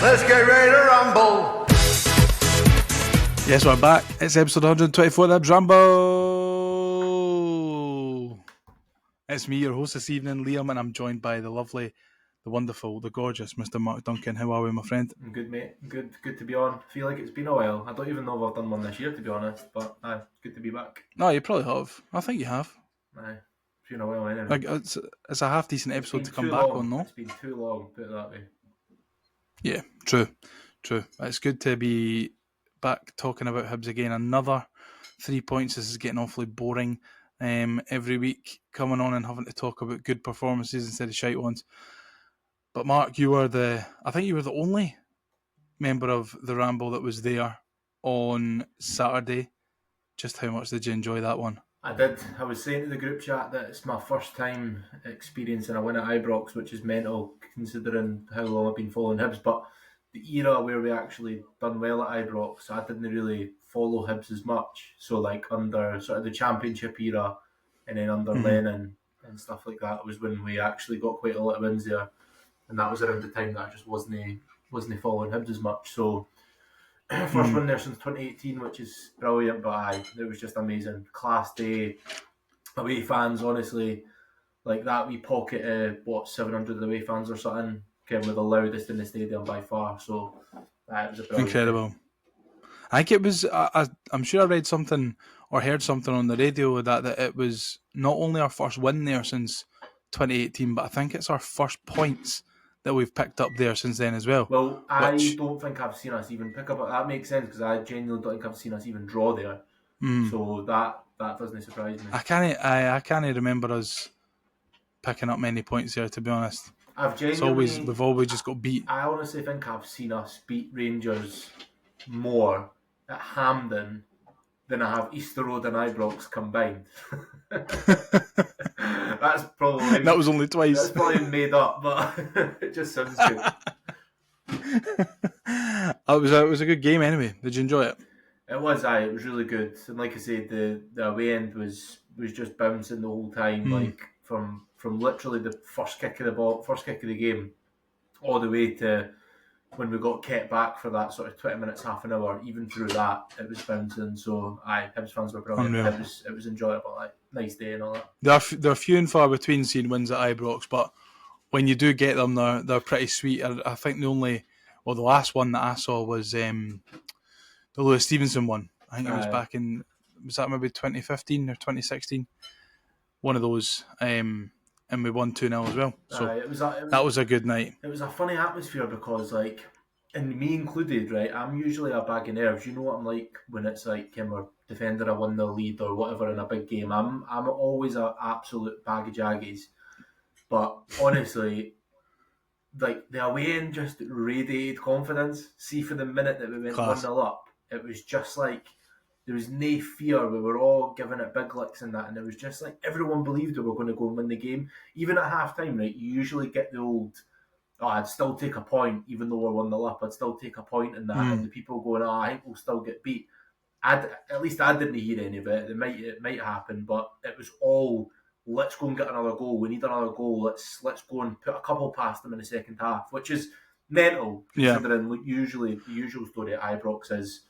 Let's get ready to rumble. Yes, we're back. It's episode 124 of Hibs Ramble. It's me, your host this evening, Liam, and I'm joined by the lovely, the wonderful, the gorgeous Mr. Marc Duncan. How are we, my friend? I'm good, mate. Good to be on. Feel like it's been a while. I don't even know if I've done one this year, to be honest, but good to be back. No, you probably have. I think you have. It's been a while anyway. Like, it's a half-decent episode to come back on, no? It's been too long, put it that way. Yeah, true. It's good to be back talking about Hibs again. Another 3 points. This is getting awfully boring every week, coming on and having to talk about good performances instead of shite ones. But Marc, I think you were the only member of the Ramble that was there on Saturday. Just how much did you enjoy that one? I did. I was saying to the group chat that it's my first time experiencing a win at Ibrox, which is mental considering how long I've been following Hibs. But the era where we actually done well at Ibrox, I didn't really follow Hibs as much. So like under sort of the Championship era and then under Lennon and stuff like that was when we actually got quite a lot of wins there. And that was around the time that I just wasn't following Hibs as much. So first win there since 2018, which is brilliant, but it was just amazing. Class day, away fans, honestly, like that wee pocket of 700 away fans or something, came with the loudest in the stadium by far. So it was a brilliant incredible day. I think it was, I'm sure I read something or heard something on the radio that it was not only our first win there since 2018, but I think it's our first points that we've picked up there since then as well. Well, I don't think I've seen us even pick up. That makes sense because I genuinely don't think I've seen us even draw there. So that doesn't surprise me. I can't remember us picking up many points there, to be honest. We've always just got beat. I honestly think I've seen us beat Rangers more at Hampden than I have Easter Road and Ibrox combined. That's probably... That was only twice. That's probably made up, but it just sounds good. It was a good game anyway. Did you enjoy it? It was really good. And like I said, the away end was just bouncing the whole time, like from literally the first kick of the game, all the way to when we got kept back for that sort of 20 minutes, half an hour. Even through that, it was bouncing. So Hibs fans were brilliant. It was enjoyable. Nice day and all that. They're few and far between seeing wins at Ibrox, but when you do get them, they're pretty sweet. I think the last one that I saw was the Lewis Stevenson one. I think it was back in, was that maybe 2015 or 2016? One of those, and we won 2-0 as well. So that was a good night. It was a funny atmosphere because, like, and me included, right? I'm usually a bag of nerves. You know what I'm like when it's like we're defending a 1-0 lead or whatever in a big game. I'm always an absolute bag of jaggies. But honestly, like the away end just radiated confidence. See, for the minute that we went 1-0 up, it was just like there was no fear. We were all giving it big licks and that, and it was just like everyone believed we were going to go and win the game. Even at half time, right? You usually get the old, I'd still take a point, even though we're 1-0 up, I'd still take a point in that. And the people going, I think we'll still get beat. At least I didn't hear any of it. It might happen, but it was all, let's go and get another goal. We need another goal. Let's go and put a couple past them in the second half, which is mental, considering usually the usual story at Ibrox is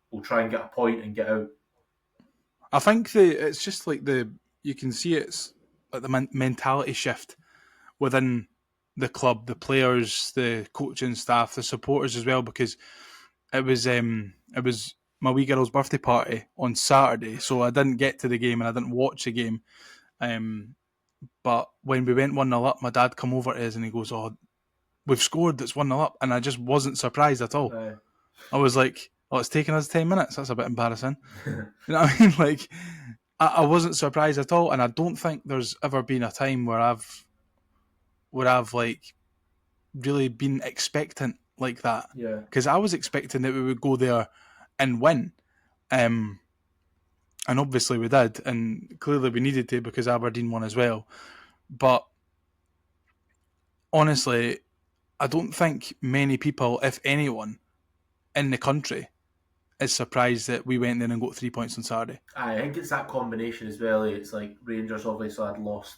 we'll try and get a point and get out. I think it's just like you can see it's like the mentality shift within the club, the players, the coaching staff, the supporters as well, because it was my wee girl's birthday party on Saturday, so I didn't get to the game and I didn't watch the game. But when we went 1-0 up, my dad come over to us and he goes, "Oh, we've scored, it's 1-0 up," and I just wasn't surprised at all. I was like, "Oh, it's taken us 10 minutes. That's a bit embarrassing." You know what I mean? Like, I wasn't surprised at all, and I don't think there's ever been a time where I've like really been expectant like that. Yeah. Because I was expecting that we would go there and win, and obviously we did, and clearly we needed to because Aberdeen won as well. But honestly, I don't think many people, if anyone, in the country is surprised that we went there and got 3 points on Saturday. I think it's that combination as well. It's like Rangers obviously had lost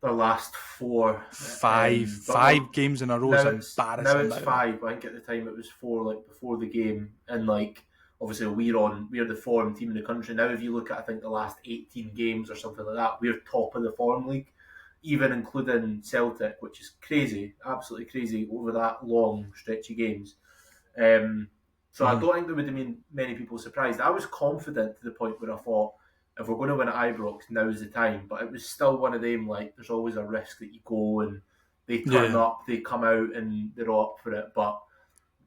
our last four. Five games in a row is embarrassing. Now it's 5. I think at the time it was 4, like before the game, and like obviously we're the form team in the country now. If you look at I think the last 18 games or something like that, we're top of the form league, even including Celtic, which is crazy, absolutely crazy over that long stretch of games. So I don't think there would have been many people surprised. I was confident to the point where I thought, if we're going to win at Ibrox, now's the time. But it was still one of them, like, there's always a risk that you go and they turn up, they come out and they're all up for it. But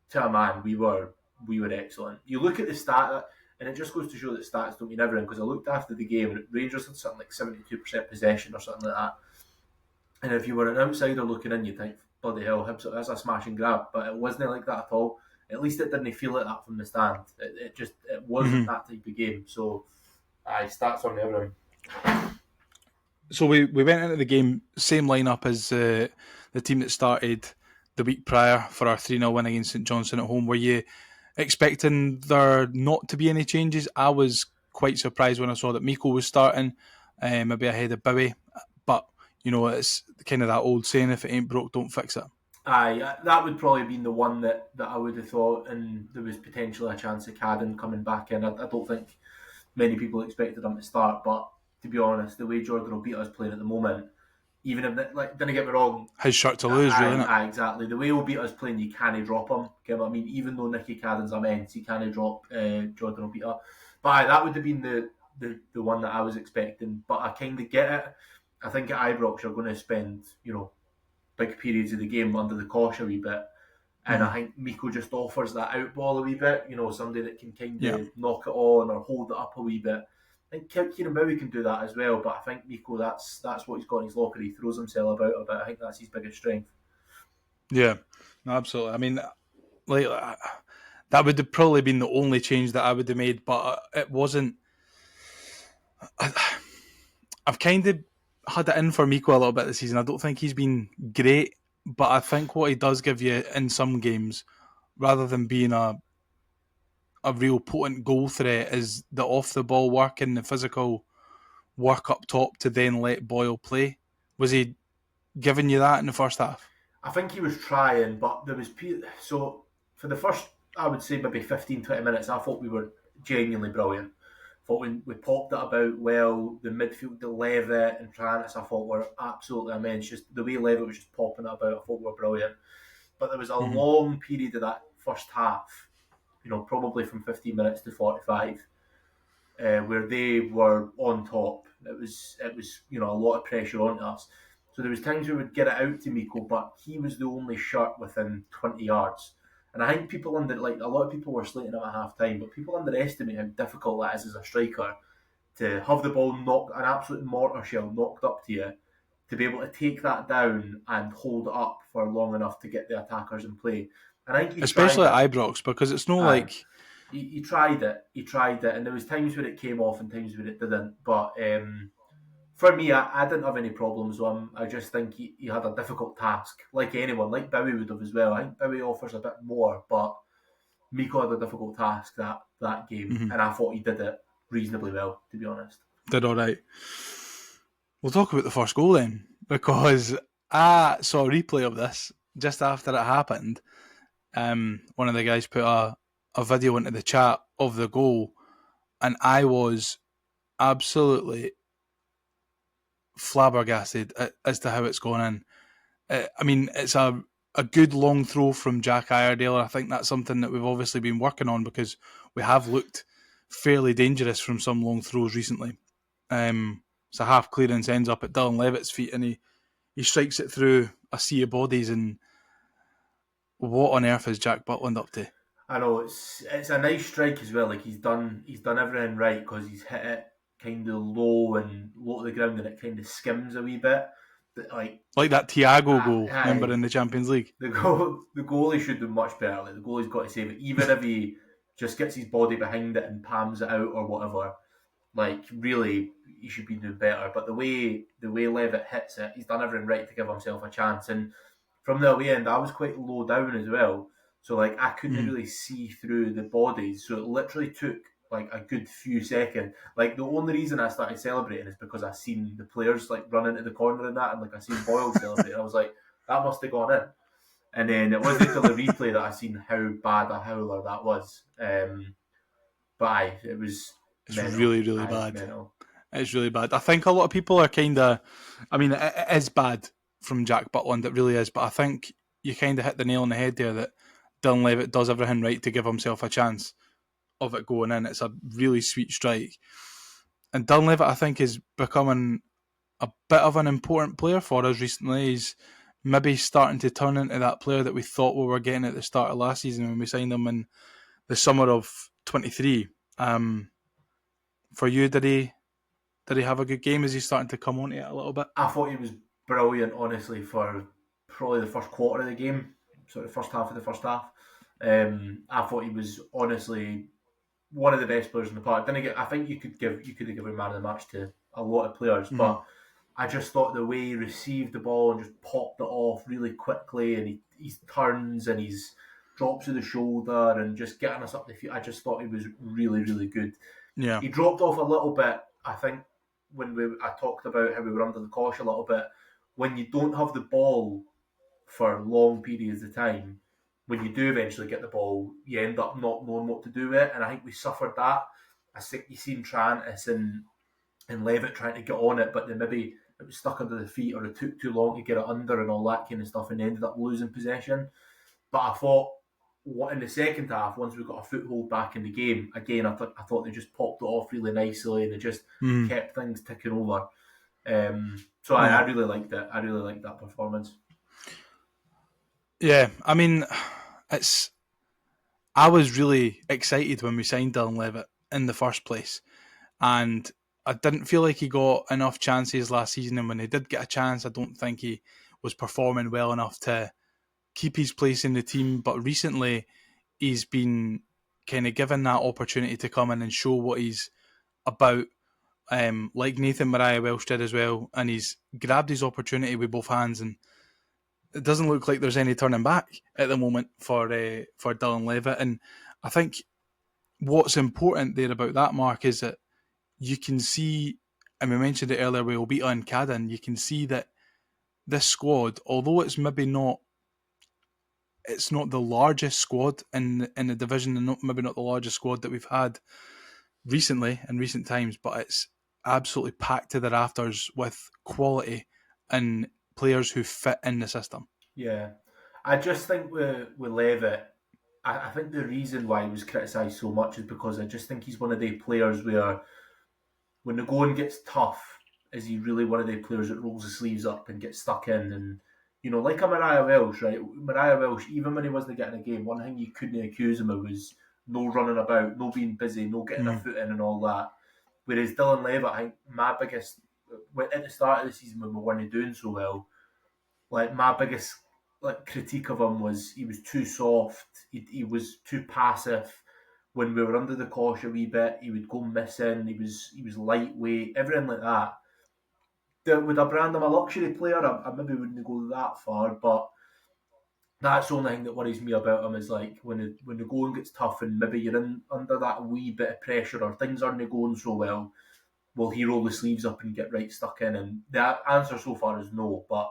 to a man, we were excellent. You look at the stat, and it just goes to show that stats don't mean everything, because I looked after the game and Rangers had something like 72% possession or something like that. And if you were an outsider looking in, you'd think, bloody hell, Hibs, that's a smash and grab. But it wasn't like that at all. At least it didn't feel like that from the stand. It wasn't that type of game. So, stats on everything. So we went into the game, same lineup as the team that started the week prior for our 3-0 win against St Johnstone at home. Were you expecting there not to be any changes? I was quite surprised when I saw that Miko was starting, maybe ahead of Bowie. But, you know, it's kind of that old saying, if it ain't broke, don't fix it. Aye, that would probably been the one that I would have thought, and there was potentially a chance of Cadden coming back in. I don't think many people expected him to start, but to be honest, the way Jordan Obita is playing at the moment, even if, like, don't get me wrong, his shirt to lose, really, isn't it? Aye, exactly. The way Obita is playing, you can't drop him. You know what I mean? Even though Nicky Cadden's immense, you can't drop Jordan Obita. But aye, that would have been the one that I was expecting. But I kind of get it. I think at Ibrox you're going to spend, you know, big periods of the game under the cosh a wee bit. And I think Miko just offers that out ball a wee bit, you know, somebody that can kind of knock it on or hold it up a wee bit. I think Kieran Bowie can do that as well, but I think Miko, that's what he's got in his locker. He throws himself about a bit. I think that's his biggest strength. Yeah, no, absolutely. I mean, like, that would have probably been the only change that I would have made, but it wasn't. I've kind of had it in for Miko a little bit this season. I don't think he's been great, but I think what he does give you in some games, rather than being a real potent goal threat, is the off the ball work and the physical work up top to then let Boyle play. Was he giving you that in the first half? I think he was trying, but there was... So, for the first, I would say maybe 15-20 minutes, I thought we were genuinely brilliant. I thought we popped it about well, the midfield, the Levitt and Trantis, I thought were absolutely immense. Just the way Levitt was just popping it about, I thought we were brilliant. But there was a long period of that first half, you know, probably from 15 minutes to 45, where they were on top. It was you know, a lot of pressure on us. So there was times we would get it out to Miko, but he was the only shot within 20 yards. And I think people a lot of people were slating him at half time, but people underestimate how difficult that is as a striker to have the ball knocked, an absolute mortar shell knocked up to you, to be able to take that down and hold it up for long enough to get the attackers in play. And I think especially at Ibrox, because it's not like... He tried it, and there was times where it came off and times where it didn't. But for me, I didn't have any problems with him. I just think he had a difficult task, like anyone, like Bowie would have as well. I think Bowie offers a bit more, but Miko had a difficult task that game, and I thought he did it reasonably well, to be honest. Did all right. We'll talk about the first goal then, because I saw a replay of this just after it happened. One of the guys put a video into the chat of the goal, and I was absolutely flabbergasted as to how it's gone in. I mean, it's a good long throw from Jack Iredale. I think that's something that we've obviously been working on, because we have looked fairly dangerous from some long throws recently. It's a half clearance, ends up at Dylan Levitt's feet, and he strikes it through a sea of bodies. And what on earth is Jack Butland up to? I know, it's a nice strike as well. Like, he's done everything right, because he's hit it kind of low to the ground, and it kind of skims a wee bit. Like that Thiago goal, remember, in the Champions League? The goalie should do much better. Like, the goalie's got to save it. Even if he just gets his body behind it and palms it out or whatever, like, really, he should be doing better. But the way Levitt hits it, he's done everything right to give himself a chance. And from the away end, I was quite low down as well. So, like, I couldn't really see through the bodies. So it literally took like a good few seconds. Like the only reason I started celebrating is because I seen the players like run into the corner and that, and like I seen Boyle celebrate. I was like, that must have gone in. And then it wasn't until the replay that I seen how bad a howler that was. But aye, it was It's mental. really, really Aye, bad. mental. It's really bad. I think a lot of people are kind of, I mean, it is bad from Jack Butland, it really is, but I think you kind of hit the nail on the head there that Dylan Levitt does everything right to give himself a chance of it going in. It's a really sweet strike. And Dylan Levitt, I think, is becoming a bit of an important player for us recently. He's maybe starting to turn into that player that we thought we were getting at the start of last season when we signed him in the summer of 23. For you, did he have a good game? Is he starting to come on to it a little bit? I thought he was brilliant, honestly, for probably the first quarter of the game, sort of the first half of the first half. I thought he was honestly one of the best players in the park. I think you could have given man of the match to a lot of players, but I just thought the way he received the ball and just popped it off really quickly, and he turns and he's drops to the shoulder and just getting us up the feet. I just thought he was really, really good. Yeah. He dropped off a little bit, I think, when I talked about how we were under the cosh a little bit. When you don't have the ball for long periods of time, when you do eventually get the ball, you end up not knowing what to do with it. And I think we suffered that. I think you seen Trantis and Levitt trying to get on it, but then maybe it was stuck under the feet or it took too long to get it under and all that kind of stuff, and ended up losing possession. But I thought in the second half, once we got a foothold back in the game, again, I thought they just popped it off really nicely and they just kept things ticking over. So I really liked it. I really liked that performance. Yeah, I mean, I was really excited when we signed Dylan Levitt in the first place, and I didn't feel like he got enough chances last season, and when he did get a chance, I don't think he was performing well enough to keep his place in the team. But recently, he's been kind of given that opportunity to come in and show what he's about, like Nathan Mariah Welsh did as well, and he's grabbed his opportunity with both hands, and it doesn't look like there's any turning back at the moment for Dylan Levitt. And I think what's important there about that, Mark, is that you can see, and we mentioned it earlier with Obita and Cadden, you can see that this squad, although it's maybe not, it's not the largest squad in the division, and maybe not the largest squad that we've had recently in recent times, but it's absolutely packed to the rafters with quality and players who fit in the system. Yeah, I just think with Levitt, I think the reason why he was criticised so much is because I just think he's one of the players where when the going gets tough, is he really one of the players that rolls his sleeves up and gets stuck in? And, you know, like a Mariah Welsh, right? Mariah Welsh, even when he wasn't getting a game, one thing you couldn't accuse him of was no running about, no being busy, no getting a foot in and all that. Whereas Dylan Levitt, I think my biggest, at the start of the season when we weren't doing so well, like my biggest critique of him was he was too soft, he was too passive. When we were under the cosh a wee bit, he would go missing. He was lightweight, everything like that. Would I brand him a luxury player? I maybe wouldn't go that far, but that's the only thing that worries me about him is like when the going gets tough and maybe you're in under that wee bit of pressure or things aren't going so well, will he roll the sleeves up and get right stuck in? And the answer so far is no, but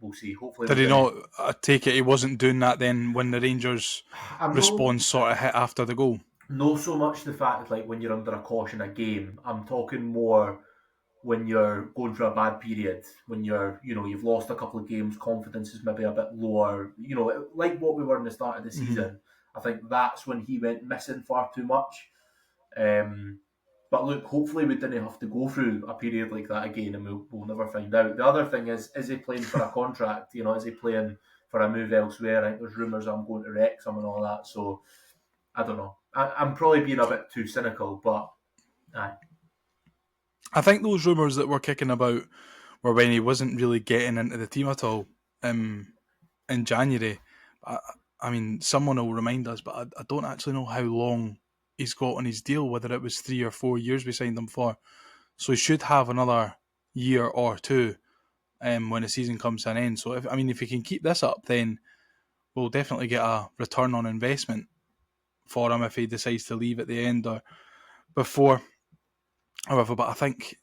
we'll see. Hopefully, did he not? I take it he wasn't doing that then when the Rangers' response sort of hit after the goal. No, so much the fact like when you're under a caution a game. I'm talking more when you're going through a bad period, when you've lost a couple of games, confidence is maybe a bit lower. You know, like what we were in the start of the season. I think that's when he went missing far too much. But look, hopefully we didn't have to go through a period like that again, and we'll never find out. The other thing is he playing for a contract? You know, is he playing for a move elsewhere? I think there's rumours I'm going to Wrexham and all that. So I don't know. I'm probably being a bit too cynical, but aye. I think those rumours that were kicking about were when he wasn't really getting into the team at all in January. I mean, someone will remind us, but I don't actually know how long he's got on his deal, whether it was 3 or 4 years we signed him for. So he should have another year or two when the season comes to an end. So, if he can keep this up, then we'll definitely get a return on investment for him if he decides to leave at the end. Or before. However, but I think,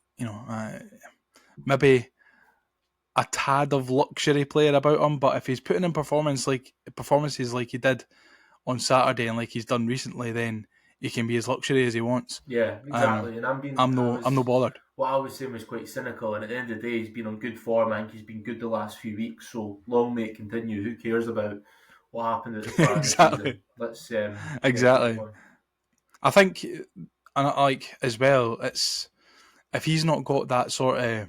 maybe a tad of luxury player about him, but if he's putting in performances like he did on Saturday and like he's done recently, then he can be as luxury as he wants. Yeah, exactly. And I'm no bothered. What I was saying was quite cynical, and at the end of the day, he's been on good form. I think he's been good the last few weeks. So long may it continue. Who cares about what happened at the start Exactly. of the season? Let's Exactly. I think, and like as well, it's if he's not got that sort of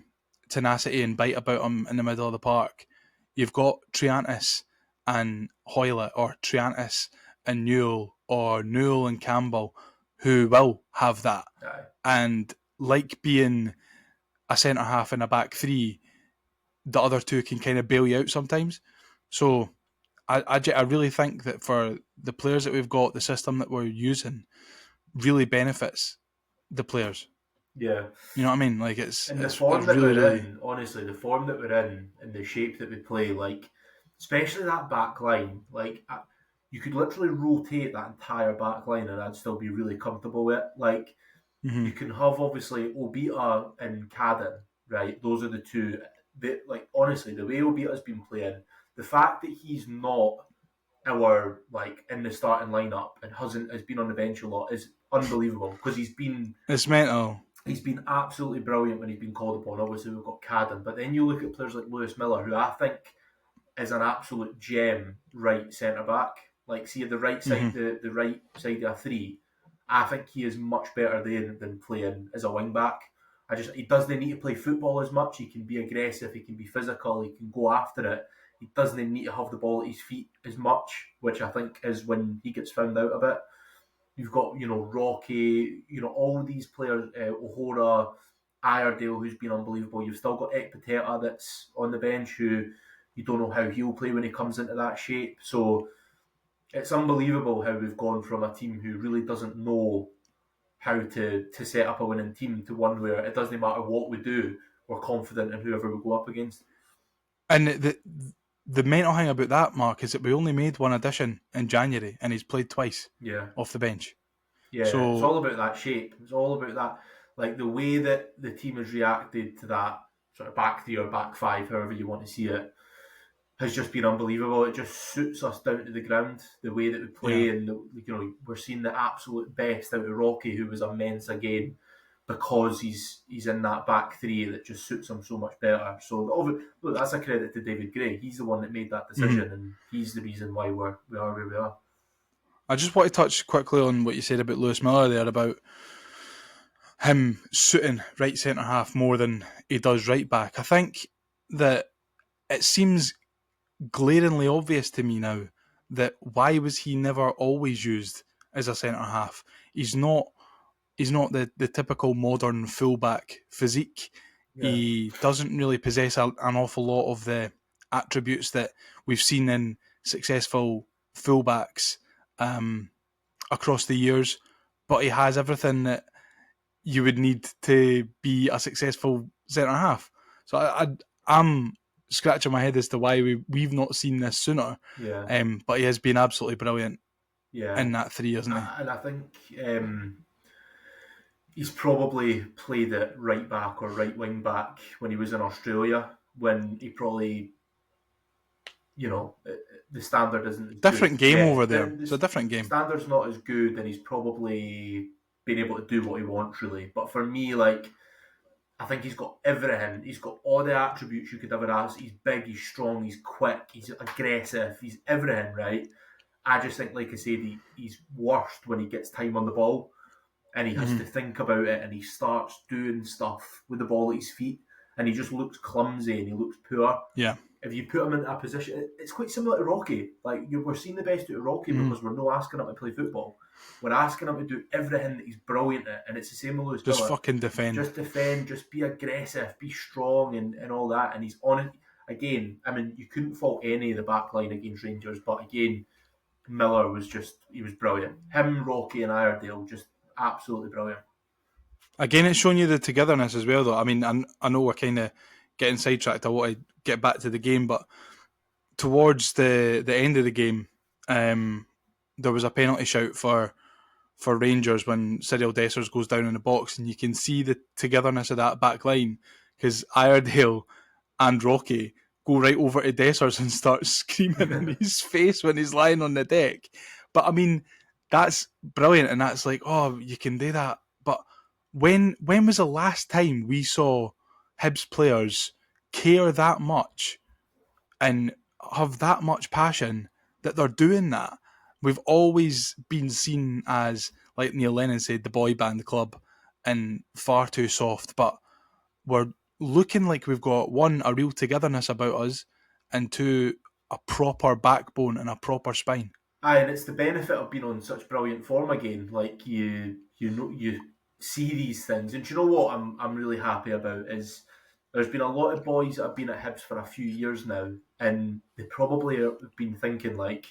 tenacity and bite about him in the middle of the park, you've got Triantis and Hoylett, or Triantis and Newell, or Newell and Campbell, who will have that. Aye. And like being a centre half in a back three, the other two can kind of bail you out sometimes. So I really think that for the players that we've got, the system that we're using really benefits the players. Yeah. You know what I mean? Like it's And the it's form it's that really, we're really... in, honestly, the form that we're in and the shape that we play, like, especially that back line, like, you could literally rotate that entire back line and I'd still be really comfortable with it. Like, Mhm. you can have, obviously, Obita and Cadden, right? Those are the two. Like, honestly, the way Obita's been playing, the fact that he's not our, like, in the starting lineup and has been on the bench a lot is unbelievable, because It's mental. he's been absolutely brilliant when he's been called upon. Obviously, we've got Cadden, but then you look at players like Lewis Miller, who I think is an absolute gem right centre back. Like, see, the right side, the right side of a three, I think he is much better than playing as a wing back. He doesn't need to play football as much. He can be aggressive. He can be physical. He can go after it. He doesn't need to have the ball at his feet as much, which I think is when he gets found out a bit. You've got, Rocky, all these players, O'Hora, Iredale, who's been unbelievable. You've still got Ekpateta that's on the bench, who you don't know how he'll play when he comes into that shape. So it's unbelievable how we've gone from a team who really doesn't know how to set up a winning team to one where it doesn't matter what we do, we're confident in whoever we go up against. And the mental thing about that, Mark, is that we only made one addition in January and he's played twice off the bench. Yeah, so it's all about that shape. It's all about that, like the way that the team has reacted to that sort of back three or back five, however you want to see it, has just been unbelievable. It just suits us down to the ground, the way that we play, and we're seeing the absolute best out of Rocky, who was immense again, because he's in that back three that just suits him so much better. So look, that's a credit to David Gray. He's the one that made that decision, and he's the reason why we are where we are. I just want to touch quickly on what you said about Lewis Miller there, about him suiting right centre half more than he does right back. I think that it seems glaringly obvious to me now that why was he never always used as a centre half? He's not the typical modern fullback physique. Yeah. He doesn't really possess an awful lot of the attributes that we've seen in successful fullbacks across the years, but he has everything that you would need to be a successful centre half. So I'm scratching my head as to why we've not seen this sooner. Yeah. But he has been absolutely brilliant. Yeah. In that three, isn't he? And I think he's probably played at right back or right wing back when he was in Australia, when he probably, the standard isn't as different good. Game over there. It's a different game. Standard's not as good, and he's probably been able to do what he wants, really. But for me, like, I think he's got everything. He's got all the attributes you could ever ask. He's big, he's strong, he's quick, he's aggressive, he's everything, right? I just think, like I said, he's worst when he gets time on the ball and he has to think about it, and he starts doing stuff with the ball at his feet, and he just looks clumsy and he looks poor. Yeah. If you put him into a position, it's quite similar to Rocky. Like, we're seeing the best out of Rocky because we're not asking him to play football. We're asking him to do everything that he's brilliant at, and it's the same with Lewis Miller. Just fucking defend. Just defend, just be aggressive, be strong, and all that. And he's on it again. I mean, you couldn't fault any of the back line against Rangers, but again, Miller was brilliant. Him, Rocky, and Iredale, just absolutely brilliant. Again, it's showing you the togetherness as well, though. I mean, I know we're kind of getting sidetracked. I want to get back to the game, but towards the end of the game, there was a penalty shout for for Rangers when Cyril Dessers goes down in the box, and you can see the togetherness of that back line because Iredale and Rocky go right over to Dessers and start screaming in his face when he's lying on the deck. But I mean, that's brilliant, and that's like, oh, you can do that. But when was the last time we saw Hibs players care that much and have that much passion that they're doing that? We've always been seen as, like Neil Lennon said, the boy band club and far too soft, but we're looking like we've got, one, a real togetherness about us, and two, a proper backbone and a proper spine. Aye, and it's the benefit of being on such brilliant form again. Like you know, you see these things, and do you know what I'm really happy about is there's been a lot of boys that have been at Hibs for a few years now, and they probably have been thinking like,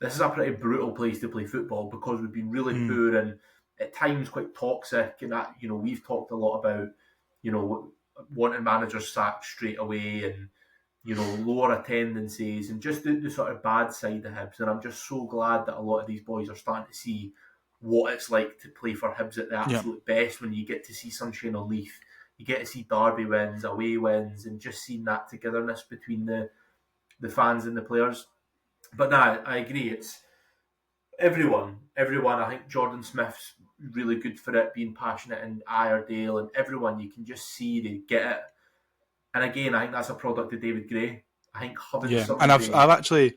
this is a pretty brutal place to play football because we've been really poor and at times quite toxic, and that, you know, we've talked a lot about, you know, wanting managers sacked straight away and, you know, lower attendances and just the sort of bad side of Hibs. And I'm just so glad that a lot of these boys are starting to see what it's like to play for Hibs at the absolute best, when you get to see sunshine on Leith, you get to see derby wins, away wins, and just seeing that togetherness between the fans and the players. But nah, I agree, it's everyone. I think Jordan Smith's really good for it, being passionate, and Iredale and everyone, you can just see they get it. And again, I think that's a product of David Gray. I think having somebody... And I've actually...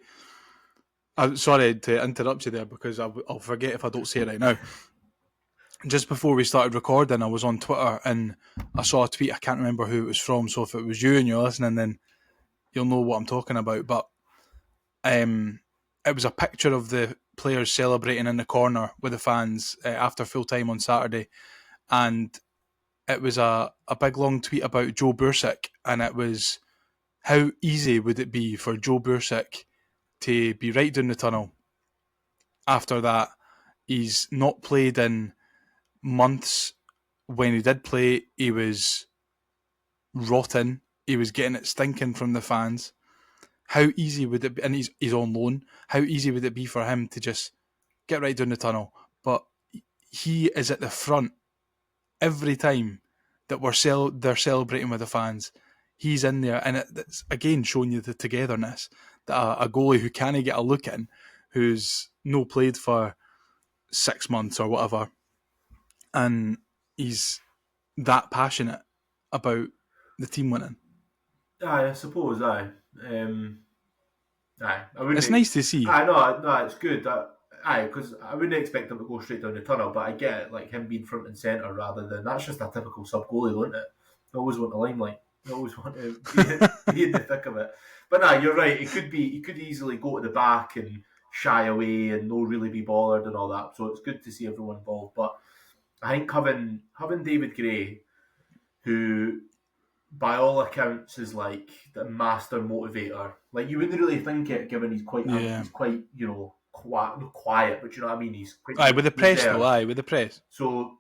I'm sorry to interrupt you there because I'll forget if I don't say it right now. Just before we started recording, I was on Twitter and I saw a tweet. I can't remember who it was from, so if it was you and you're listening, then you'll know what I'm talking about. But it was a picture of the players celebrating in the corner with the fans after full time on Saturday, and it was a big long tweet about Joe Bursick, and it was, how easy would it be for Joe Bursick to be right down the tunnel after that? He's not played in months. When he did play, he was rotten. He was getting it stinking from the fans. How easy would it be? And he's on loan. How easy would it be for him to just get right down the tunnel? But he is at the front every time that they're celebrating with the fans. He's in there, and it's again showing you the togetherness that a goalie who can't get a look in, who's no played for 6 months or whatever, and he's that passionate about the team winning. Aye, I suppose, aye. It's nice to see. I know, no, it's good. Aye, because I wouldn't expect him to go straight down the tunnel, but I get it, like him being front and centre rather than... That's just a typical sub-goalie, isn't it? They always want the limelight. They always want to be in the thick of it. But nah, you're right. He could easily go to the back and shy away and not really be bothered and all that. So it's good to see everyone involved. But I think having David Gray, who by all accounts is like the master motivator. Like you wouldn't really think it, given he's quite you know, quiet, but you know what I mean. He's quite with the press though. With the press. So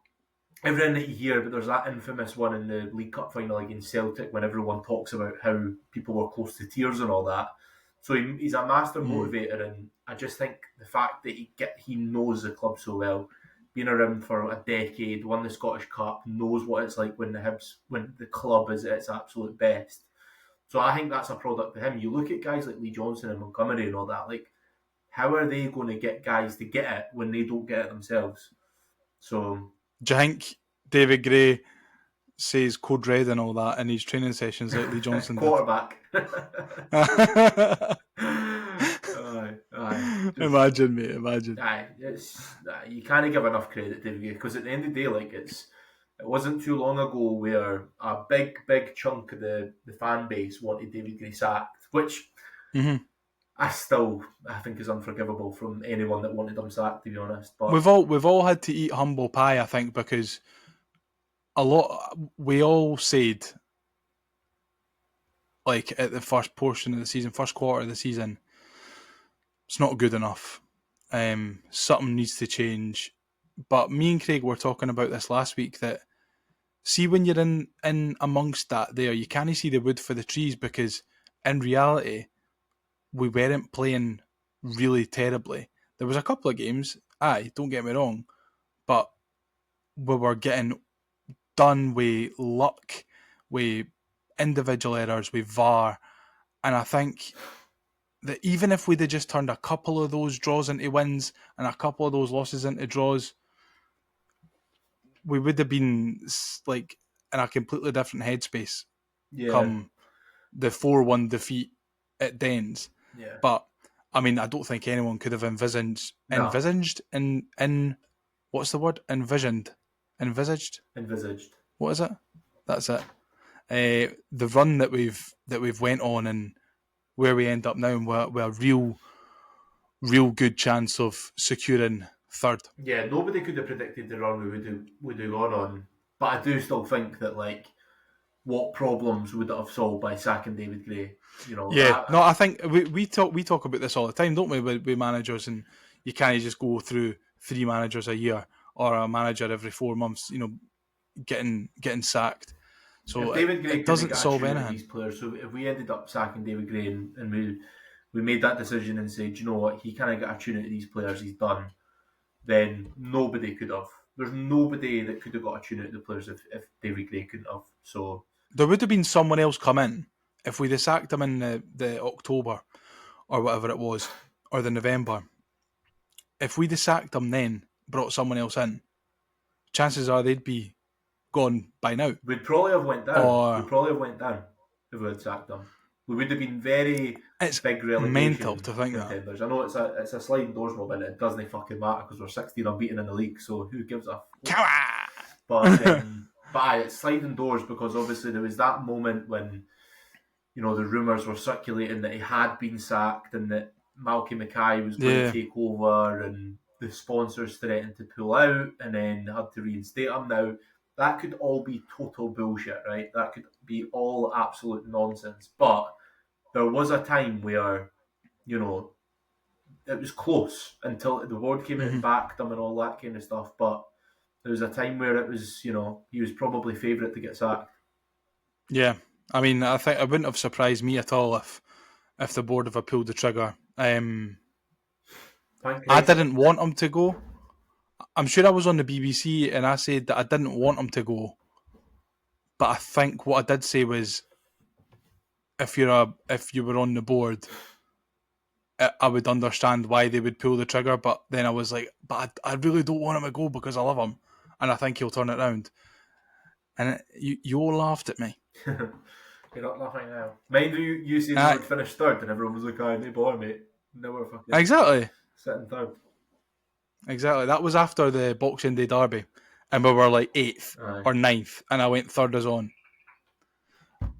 everything that you hear, but there's that infamous one in the League Cup final against Celtic when everyone talks about how people were close to tears and all that. So he's a master motivator, and I just think the fact that he knows the club so well, been around for a decade, won the Scottish Cup, knows what it's like when the club is at its absolute best. So I think that's a product of him. You look at guys like Lee Johnson and Montgomery and all that, like how are they going to get guys to get it when they don't get it themselves? So do you think David Gray says code red and all that in his training sessions like Lee Johnson quarterback? Aye. Imagine, mate. Imagine. Aye, you can't give enough credit to David Gray, because at the end of the day, like it wasn't too long ago where a big chunk of the fan base wanted David Gray sacked, which I think is unforgivable from anyone that wanted him sacked, to be honest. But we've all had to eat humble pie, I think, because we all said, like at the first portion of the season, first quarter of the season, it's not good enough. Something needs to change. But me and Craig were talking about this last week, that see when you're in amongst that there, you can't see the wood for the trees, because in reality, we weren't playing really terribly. There was a couple of games, don't get me wrong, we were getting done with luck, with individual errors, with VAR, and I think that even if we'd have just turned a couple of those draws into wins and a couple of those losses into draws, we would have been like in a completely different headspace come the 4-1 defeat at Dens. Yeah. But I mean, I don't think anyone could have envisaged in what's the word? Envisaged. What is it? That's it. The run that we've went on and where we end up now, and we're a real good chance of securing third. Yeah, nobody could have predicted the run we would have gone on, but I do still think that like what problems would it have solved by sacking David Gray? You know, Yeah, I think we talk about this all the time, don't we? With managers, and you can't just go through 3 managers a year or a manager every 4 months. You know, getting sacked. So if David Gray it doesn't solve anything. These players, so if we ended up sacking David Gray and we made that decision and said, you know what, he can't get a tune out of these players, he's done, then nobody could have. There's nobody that could have got a tune out of the players if David Gray couldn't have. So there would have been someone else come in if we'd have sacked him in the October or whatever it was, or the November. If we'd have sacked him then, brought someone else in, chances are they'd be gone by now. We'd probably have went down. If we had sacked them. We would have been very big relegation mental to think contenders. I know it's a sliding doors moment, and it doesn't fucking matter because we're 16 unbeaten in the league, so who gives a fuck? But it's sliding doors because obviously there was that moment when, you know, the rumours were circulating that he had been sacked and that Malky Mackay was going to take over, and the sponsors threatened to pull out and then had to reinstate him. Now, that could all be total bullshit, right? That could be all absolute nonsense. But there was a time where, you know, it was close until the board came out and backed him and all that kind of stuff. But there was a time where it was, you know, he was probably favourite to get sacked. Yeah. I mean, I think it wouldn't have surprised me at all if the board have pulled the trigger. I didn't want him to go. I'm sure I was on the BBC and I said that I didn't want him to go. But I think what I did say was, if you were on the board, I would understand why they would pull the trigger. But then I was like, but I really don't want him to go because I love him, and I think he'll turn it around. And you all laughed at me. You're not laughing now. Mind you said you would finish third, and everyone was like, "I no bother, mate. Never fucking exactly sitting third." Exactly. That was after the Boxing Day derby, and we were like 8th or 9th, and I went third as on.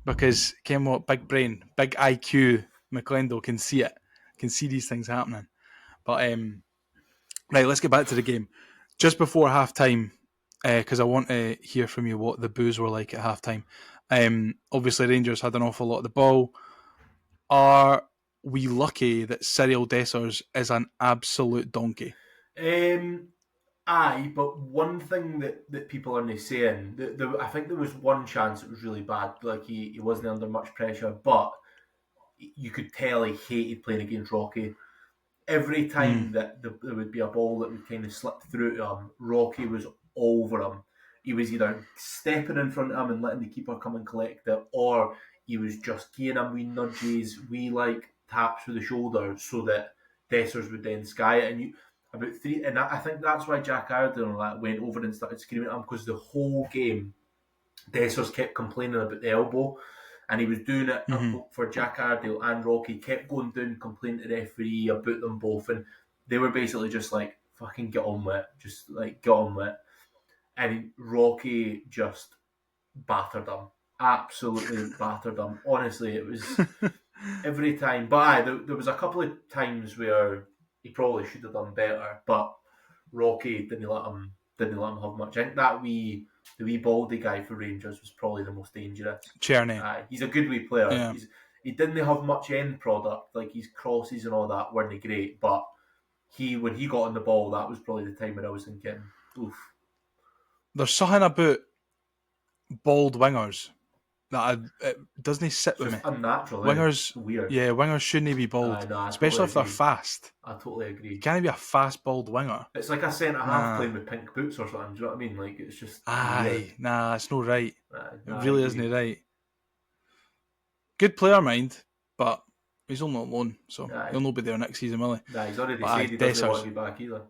Because, came what, big brain, big IQ, McClendon can see it, can see these things happening. But right, let's get back to the game. Just before half time, because I want to hear from you what the boos were like at half time. Obviously, Rangers had an awful lot of the ball. Are we lucky that Cyril Dessers is an absolute donkey? Aye, but one thing that people are saying, I think there was one chance it was really bad, like he wasn't under much pressure, but you could tell he hated playing against Rocky. Every time that there would be a ball that would kind of slip through to him, Rocky was over him. He was either stepping in front of him and letting the keeper come and collect it, or he was just giving him wee nudges, wee like taps with the shoulder so that Dessers would then sky it. And about 3, and I think that's why Jack Iredale and that went over and started screaming at him, because the whole game Dessers kept complaining about the elbow, and he was doing it for Jack Iredale and Rocky, kept going down, complaining to the referee about them both, and they were basically just like, fucking get on with it, just like get on with it. And Rocky just battered him, absolutely battered him. Honestly, it was every time. But there was a couple of times where he probably should have done better, but Rocky didn't let him have much. I think the wee baldy guy for Rangers was probably the most dangerous. Czerny. He's a good wee player. Yeah. He didn't have much end product, like his crosses and all that weren't great, but when he got on the ball, that was probably the time when I was thinking, oof. There's something about bald wingers that it doesn't sit with me. Just unnatural. Wingers, weird. Yeah, wingers shouldn't be bald, No, especially totally if they're agree. fast. I totally You agree. can't be a fast bald winger. It's like a centre half playing with pink boots or something. Do you know what I mean? Like it's just weird. It's not right. No, It really isn't right. Good player, mind, but he's only on loan, so he'll not be there next season, will he? Nah, he's already said he doesn't want to be back either.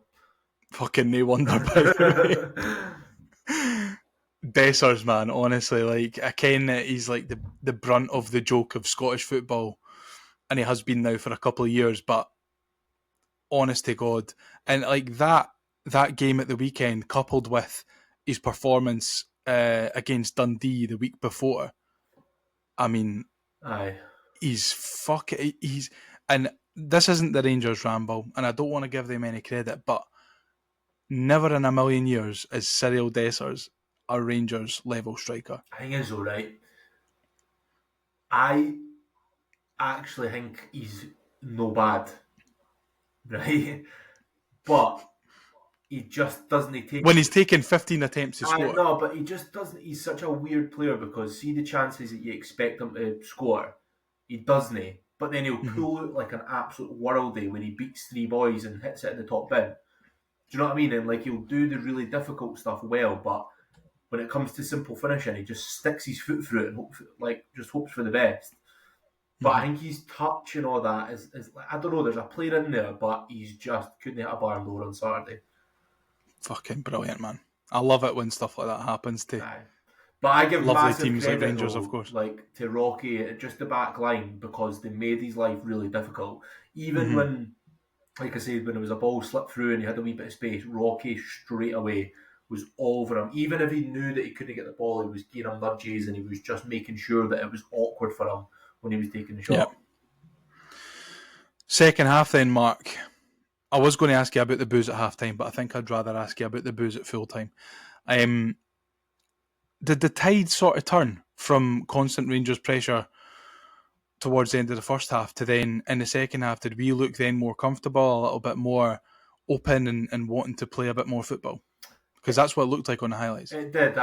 Fucking no wonder, by the way. Dessers, man, honestly, like I ken that he's like the brunt of the joke of Scottish football, and he has been now for a couple of years, but honest to God, and like that game at the weekend, coupled with his performance against Dundee the week before, I mean, he's and this isn't the Rangers ramble, and I don't want to give them any credit, but never in a million years is Cyril Dessers a Rangers level striker. I think he's alright. I actually think he's no bad, right? But he just doesn't take... When he's taken 15 attempts to score. No, but he just doesn't... He's such a weird player because see the chances that you expect him to score, he doesn't. But then he'll pull out like an absolute worldie when he beats three boys and hits it in the top bin. Do you know what I mean? And like he'll do the really difficult stuff well, but when it comes to simple finishing, he just sticks his foot through it and just hopes for the best. But I think his touch and all that is I don't know, there's a player in there, but he's just couldn't hit a barn door on Saturday. Fucking brilliant, man. I love it when stuff like that happens to But I give lovely massive teams credit, like Rangers, though, of course. like to Rocky, just the back line, because they made his life really difficult. Even when, like I said, when there was a ball slipped through and he had a wee bit of space, Rocky straight away was all over him. Even if he knew that he couldn't get the ball, he was giving him nudges and he was just making sure that it was awkward for him when he was taking the shot. Yep. Second half then, Marc. I was going to ask you about the boos at half-time, but I think I'd rather ask you about the boos at full-time. Did the tide sort of turn from constant Rangers pressure towards the end of the first half to then in the second half? Did we look then more comfortable, a little bit more open and wanting to play a bit more football? Because that's what it looked like on the highlights. It did,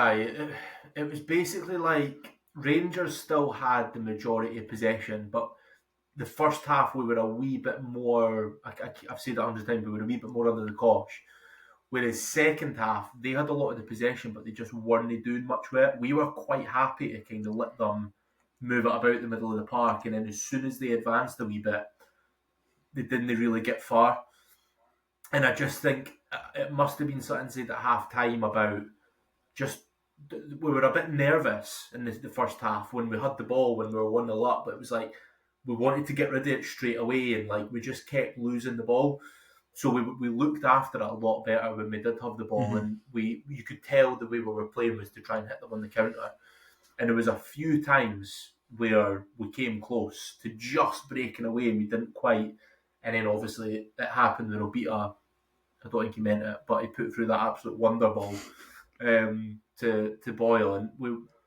it was basically like Rangers still had the majority of possession, but the first half we were a wee bit more, I've said it 100 times, we were a wee bit more under the cosh. Whereas second half, they had a lot of the possession, but they just weren't doing much with it. We were quite happy to kind of let them move it about the middle of the park, and then as soon as they advanced a wee bit, they didn't really get far. And I just think it must have been something said at half-time about just, we were a bit nervous in the first half when we had the ball, when we were 1-0 up, but it was like we wanted to get rid of it straight away, and like we just kept losing the ball. So we looked after it a lot better when we did have the ball, and you could tell the way we were playing was to try and hit them on the counter. And there was a few times where we came close to just breaking away and we didn't quite. And then obviously it happened when Obita, I don't think he meant it, but he put through that absolute wonder ball to Boyle, and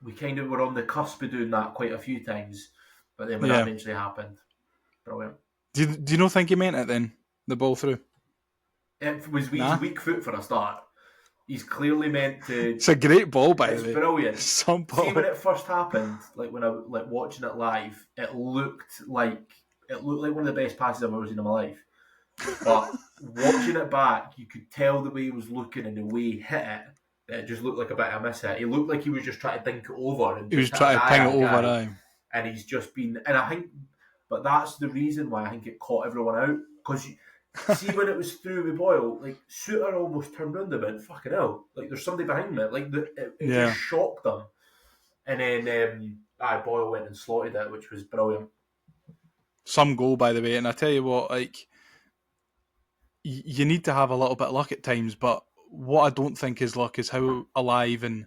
we kind of were on the cusp of doing that quite a few times. But then when that eventually happened, brilliant. Do you not think he meant it then? The ball through? It was his weak foot for a start. He's clearly meant to. It's a great ball, by the way. It's brilliant. Some ball. See, when it first happened, like when I watching it live, it looked like one of the best passes I've ever seen in my life. But watching it back, you could tell the way he was looking and the way he hit it. It just looked like a bit of a miss hit. He looked like he was just trying to dink it over. And he was trying to ping it over, and he's just been. And I think, but that's the reason why I think it caught everyone out, because. See, when it was through with Boyle, like Suter almost turned around and went, fucking hell, like there's somebody behind me. Like it just shocked them. And then Boyle went and slotted it, which was brilliant. Some goal, by the way. And I tell you what, like you need to have a little bit of luck at times, but what I don't think is luck is how alive and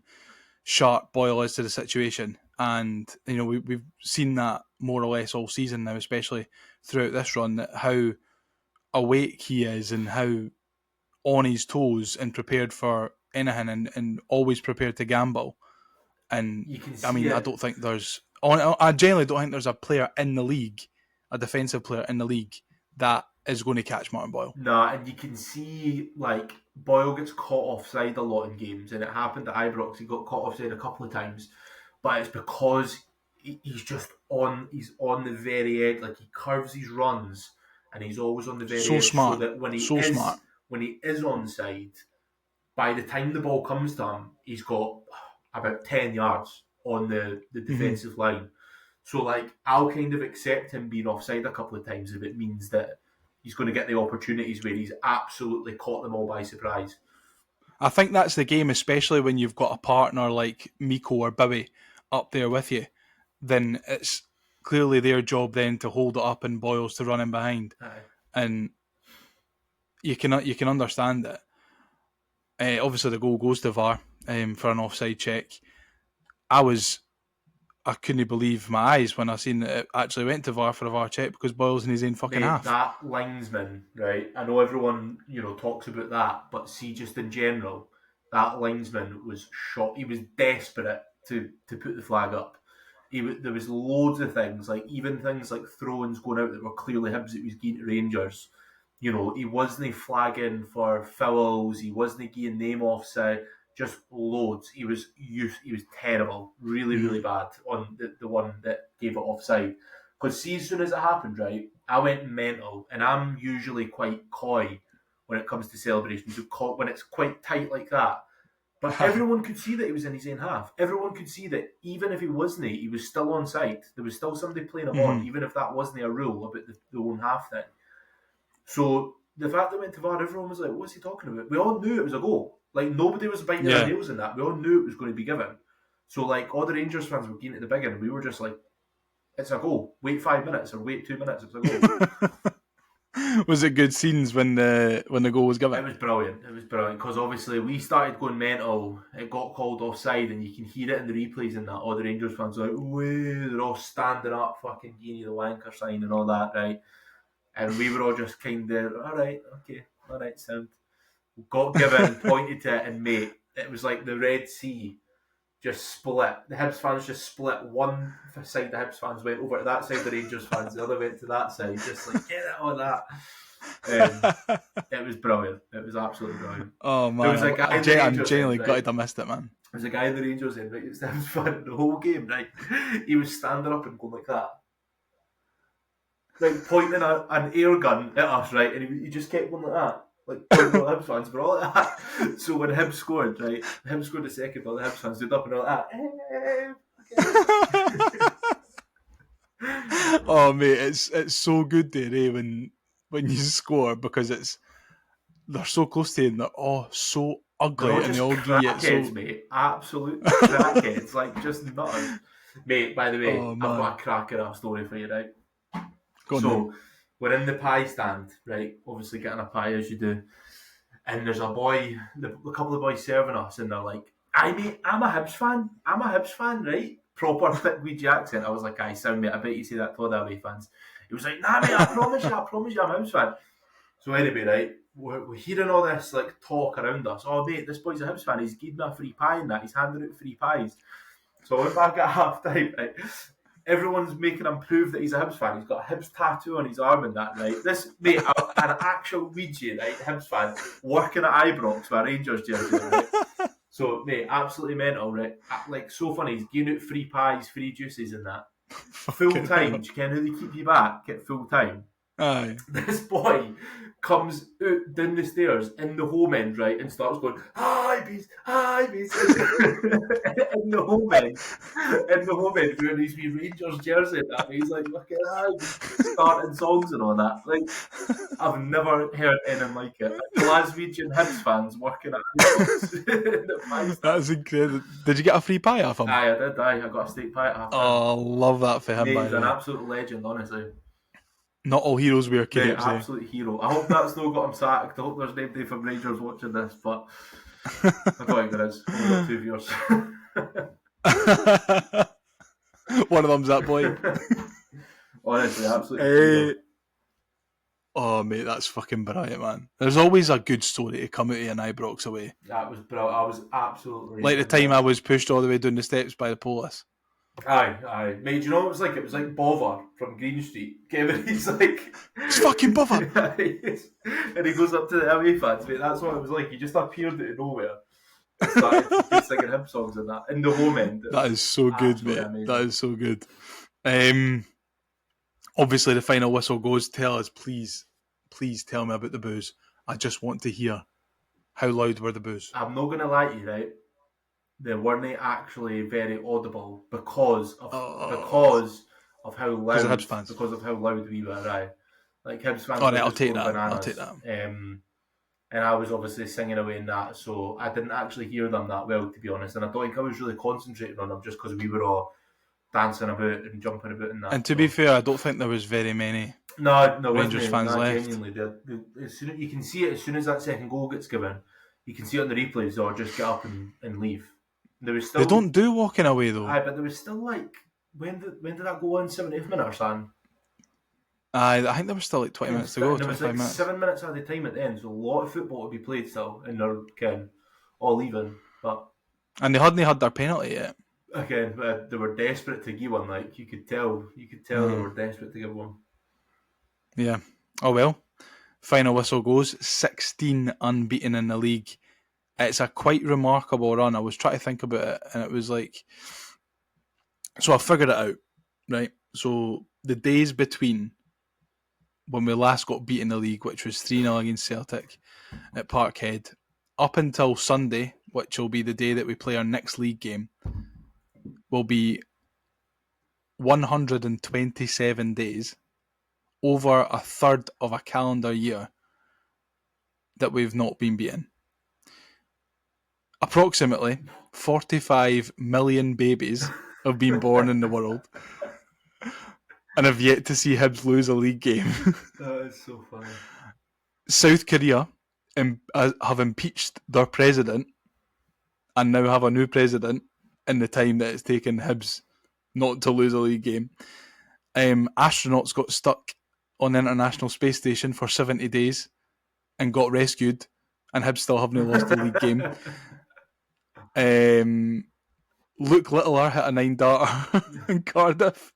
sharp Boyle is to the situation. And you know, we've seen that more or less all season now, especially throughout this run, that how awake he is and how on his toes and prepared for anything and always prepared to gamble. And I mean, I don't think I generally don't think there's a player in the league, a defensive player in the league, that is going to catch Martin Boyle. Nah, and you can see like Boyle gets caught offside a lot in games, and it happened at Ibrox. He got caught offside a couple of times, but it's because he's just on. He's on the very edge. Like he curves his runs, and he's always on the very So edge. smart. So that when So smart. when he is onside, by the time the ball comes to him, he's got about 10 yards on the defensive line. So, like, I'll kind of accept him being offside a couple of times if it means that he's going to get the opportunities where he's absolutely caught them all by surprise. I think that's the game, especially when you've got a partner like Miko or Bowie up there with you. Then it's clearly their job then to hold it up and Boyles to run in behind. Aye. And you can understand it. Obviously, the goal goes to VAR for an offside check. I couldn't believe my eyes when I seen that it actually went to VAR for a VAR check because Boyle's in his own fucking half. That linesman, right? I know everyone, talks about that, but see, just in general, that linesman was shot. He was desperate to put the flag up. There was loads of things, like even things like throw-ins going out that were clearly Hibs that was getting to Rangers. He wasn't flagging for fouls. He wasn't getting name offside. Just loads. He was terrible, really, really bad on the one that gave it offside. Because see, as soon as it happened, right, I went mental, and I'm usually quite coy when it comes to celebrations. When it's quite tight like that, but everyone could see that he was in his own half. Everyone could see that even if he wasn't, he was still on side. There was still somebody playing him on, even if that wasn't a rule about the own half thing. So the fact that it went to VAR, everyone was like, "What's he talking about?" We all knew it was a goal. Like, nobody was biting their nails in that. We all knew it was going to be given. So, like, all the Rangers fans were getting at the big end. We were just like, it's a goal. Wait 5 minutes or wait 2 minutes. It's a goal. Was it good scenes when the goal was given? It was brilliant. It was brilliant because obviously we started going mental. It got called offside, and you can hear it in the replays and that. All the Rangers fans are like, "Wee!" They're all standing up, fucking giving you the wanker sign and all that, right? And we were all just kind of, all right, sound. Got given, pointed to it, and mate, it was like the Red Sea just split. The Hibs fans just split. One side the Hibs fans went over to that side, the Rangers fans, the other went to that side, just like, get it on that. It was brilliant. It was absolutely brilliant. Oh, man. There was a guy I'm genuinely gutted I missed it, man. There was a guy in the Rangers end, right? It was the Hibs fan the whole game, right? He was standing up and going like that. Like, pointing an air gun at us, right? And he just kept going like that. Like, pointing at the Hibs fans, but all like that. So when Hibs scored, right? Hibs scored the second, but the Hibs fans stood up and all like that. Oh, mate, it's so good there, eh? When you score, because they're so close to you and they're all so ugly and they all give you it so... mate. Absolute crackheads. Like, just nutters. Mate, by the way, I've got a cracker-ass story for you, right? So, we're in the pie stand, right? Obviously getting a pie as you do. And there's a couple of boys serving us, and they're like, "Aye, mate, I'm a Hibs fan, right?" Proper thick Ouija accent. I was like, "Aye, sound, mate, I bet you say that to all the away fans." He was like, "Nah, mate, I promise you, I'm a Hibs fan." So anyway, right, we're hearing all this like talk around us. "Oh, mate, this boy's a Hibs fan. He's giving me a free pie and that. He's handing out free pies." So I went back at half time, right? Everyone's making him prove that he's a Hibs fan. He's got a Hibs tattoo on his arm and that, right? This, mate, an actual Ouija, right, Hibs fan, working at Ibrox with a Rangers jersey, right? So, mate, absolutely mental, right? Like, so funny. He's giving out free pies, free juices and that. Full time. Do you know how they keep you back at full time? Aye. This boy comes out down the stairs in the home end, right, and starts going, "Hi, bees," in the home end, wearing his wee Rangers jersey and that. He's like, "Fucking hi," starting songs and all that. Like, I've never heard anything like it. Glaswegian Hibs fans working at Ibrox. That's incredible. Did you get a free pie off him? Aye, I did. I got a steak pie at half time. Oh, love that for him. Mate, he's an absolute legend, honestly. Not all heroes wear capes. Yeah, absolute hero. I hope that's not got him sacked. I hope there's nobody from Rangers watching this, but I don't think there is. Only got 2 viewers. One of them's that boy. Honestly, absolutely. Oh, mate, that's fucking brilliant, man. There's always a good story to come out of an Ibrox away. That was brilliant. I was absolutely... Like the time I was pushed all the way down the steps by the police. Aye. Mate, do you know what it was like? It was like Bover from Green Street. Kevin, he's like... It's fucking Bover! And he goes up to the away fans, mate. That's what it was like. He just appeared out of nowhere. I started singing Hibs songs in the home end. That is so good, mate. Amazing. That is so good. Obviously, the final whistle goes. Tell us, please tell me about the boos. I just want to hear how loud were the boos. I'm not going to lie to you, right? They weren't actually very audible because of how loud. Because of how loud we were, right? Like Hibs fans. All right, I'll take that. Bananas. I'll take that. And I was obviously singing away in that, so I didn't actually hear them that well, to be honest. And I don't think I was really concentrating on them just because we were all dancing about and jumping about in that. And to be fair, I don't think there was very many Rangers fans left. Genuinely, as soon as you can see it, as soon as that second goal gets given, you can see it on the replays or just get up and leave. There was still, they don't do walking away though. Aye, but there was still like when did that go on? 70th minute or something? I think there was still like 20 minutes to go. There was like 7 minutes at the time at the end, so a lot of football to be played still, and they're all leaving. And they hadn't had their penalty yet. Again, they were desperate to give one. Like you could tell they were desperate to give one. Yeah. Oh well. Final whistle goes. 16 unbeaten in the league. It's a quite remarkable run. I was trying to think about it, and it was like, so I figured it out, right? So the days between when we last got beat in the league, which was 3-0 against Celtic at Parkhead, up until Sunday, which will be the day that we play our next league game, will be 127 days, over a third of a calendar year that we've not been beaten. Approximately 45 million babies have been born in the world and have yet to see Hibs lose a league game. That is so funny. South Korea have impeached their president and now have a new president in the time that it's taken Hibs not to lose a league game. Astronauts got stuck on the International Space Station for 70 days and got rescued, and Hibs still haven't lost a league game. Luke Littler hit a 9-darter in Cardiff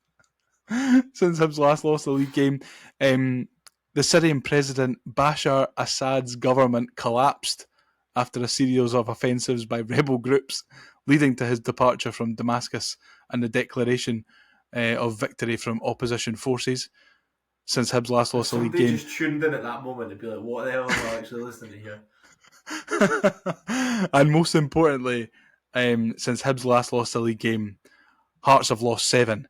since Hibs last lost a league game. The Syrian President Bashar Assad's government collapsed after a series of offensives by rebel groups, leading to his departure from Damascus and the declaration of victory from opposition forces. Since Hibs last lost a league game. Somebody just tuned in at that moment and be like, what the hell am I actually listening to here? And most importantly, since Hibs last lost a league game, Hearts have lost 7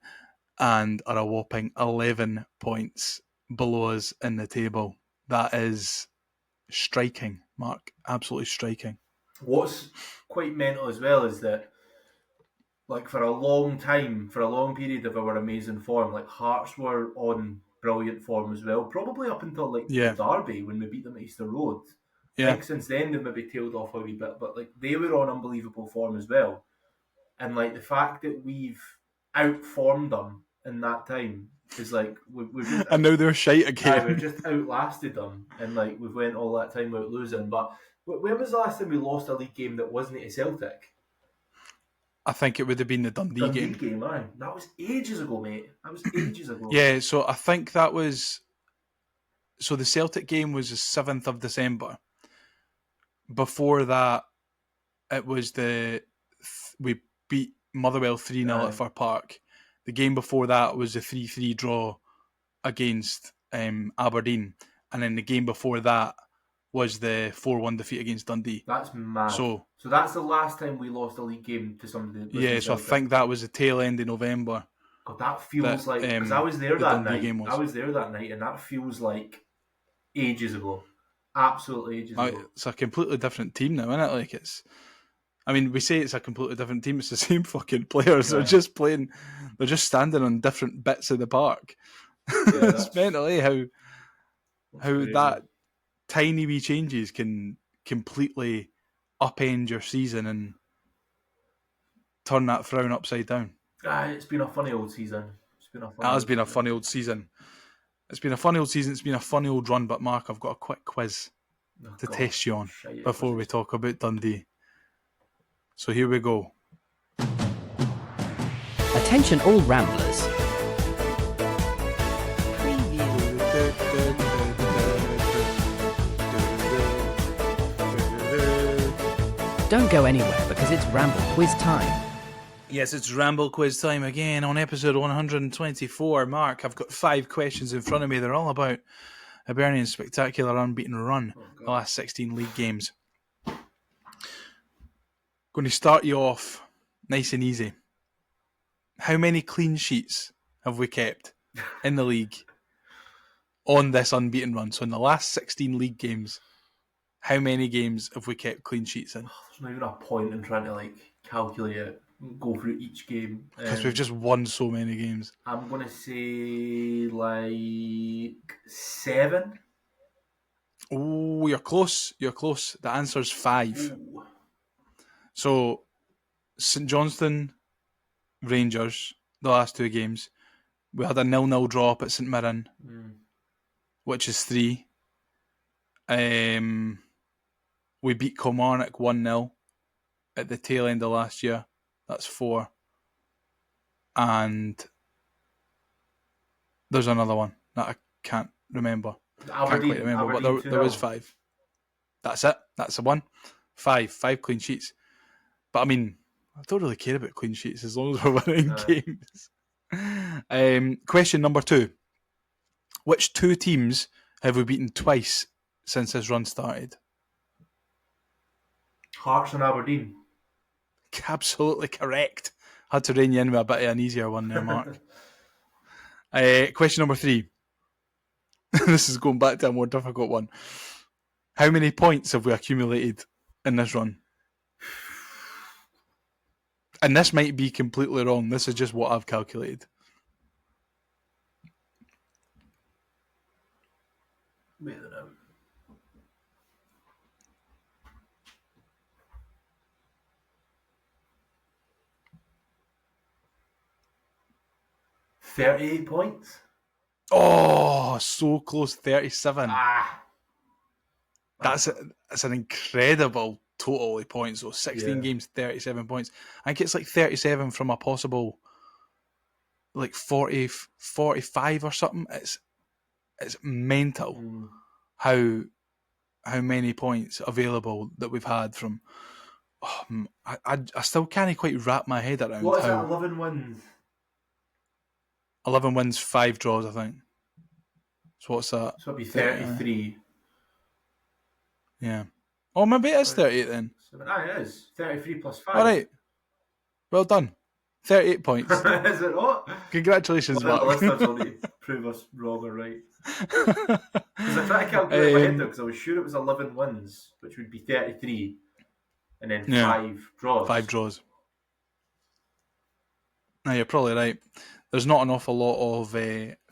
and are a whopping 11 points below us in the table. That is striking, Mark. Absolutely striking. What's quite mental as well is that, like, for a long period of our amazing form, like Hearts were on brilliant form as well, probably up until the derby when we beat them at Easter Road. I think since then they've maybe tailed off a wee bit, but like they were on unbelievable form as well. And like the fact that we've outformed them in that time is like we've just, and now they're shite again. We've just outlasted them, and like we've went all that time without losing. But when was the last time we lost a league game that wasn't at Celtic? I think it would have been the Dundee game. Aye. That was ages ago, mate. That was ages ago. Yeah, so I think that was... So the Celtic game was the 7th of December. Before that, it was we beat Motherwell 3-0 at Fir Park. The game before that was the 3-3 draw against Aberdeen. And then the game before that was the 4-1 defeat against Dundee. That's mad. So that's the last time we lost a league game to somebody. Yeah, so I think that was the tail end of November. God, that feels like... Because I was there that night. I was there that night, and that feels like ages ago. Absolutely ages ago. It's a completely different team now, isn't it? Like it's... I mean, we say it's a completely different team. It's the same fucking players. Yeah. They're just playing... They're just standing on different bits of the park. Yeah, it's mental, how that... tiny wee changes can completely upend your season and turn that frown upside down. It's been a funny old season. It has been a funny old season. It's been a funny old season. It's been a funny old run. But Mark, I've got a quick quiz to test you on before we talk about Dundee. So here we go. Attention all ramblers. Don't go anywhere because it's Ramble quiz time. Yes, it's Ramble quiz time again on episode 124. Mark, I've got 5 questions in front of me. They're all about Hibernian's spectacular unbeaten run the last 16 league games. Going to start you off nice and easy. How many clean sheets have we kept in the league on this unbeaten run? So in the last 16 league games, how many games have we kept clean sheets in? There's not even a point in trying to calculate it, go through each game. Because we've just won so many games. I'm going to say 7. Oh, you're close. You're close. The answer's 5. Ooh. So St Johnstone, Rangers, the last 2 games. We had a 0-0 draw up at St Mirren, which is 3. We beat Kilmarnock 1-0 at the tail end of last year. That's 4. And there's another one that I can't remember. Can't quite remember, but there was 5. That's it. That's the one. 5 clean sheets. But I mean, I don't really care about clean sheets as long as we're winning games. Question number 2. Which 2 teams have we beaten twice since this run started? Hearts and Aberdeen. Absolutely correct. Had to rein you in with a bit of an easier one there, Mark. Question number 3. This is going back to a more difficult one. How many points have we accumulated in this run? And this might be completely wrong. This is just what I've calculated. Wait a minute. $38 points. Oh, so close. 37. That's That's an incredible total of points. So 16 games, 37 points. I think it's 37 from a possible 40, 45 or something. It's mental how many points available that we've had from. I still can't quite wrap my head around. What is it? 11 wins. 11 wins, 5 draws, I think. So what's that? So it'd be 33. Yeah. Oh, maybe it is 38 then. It is. 33 plus 5. All right. Well done. 38 points. Is it not? Congratulations, Well, Mark. the listeners will need to prove us wrong or right. Because I tried to calculate in my head though, because I was sure it was 11 wins, which would be 33, and then 5 draws. 5 draws. No, you're probably right. There's not an awful lot of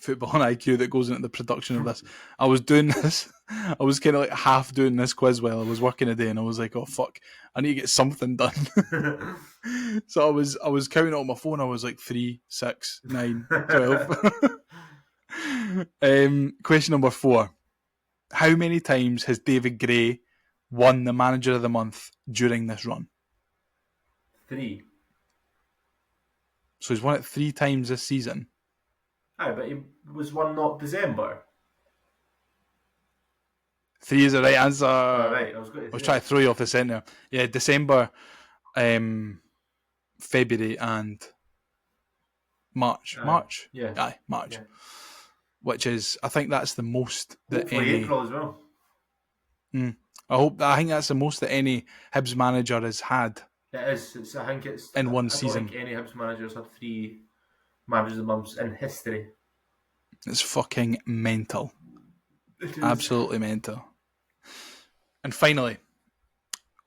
football and IQ that goes into the production of this. I was doing this. I was kind of half doing this quiz while I was working a day, and I was like, "Oh fuck, I need to get something done." So I was counting on my phone. I was like 3, 6, 9, 12. Question number 4. How many times has David Gray won the Manager of the Month during this run? 3. So he's won it 3 times this season. Aye, but he was one not December. 3 is the right answer. Right, I was trying to throw you off the centre. Yeah, December, February and March. March? Yeah. Aye, March. Yeah. Which is, I think that's the most that Hopefully any... April as well. I think that's the most that any Hibs manager has had. It is. I think it's in one I season. don't think any Hibs managers had 3 managers of the months in history. It's fucking mental. It is. Absolutely mental. And finally,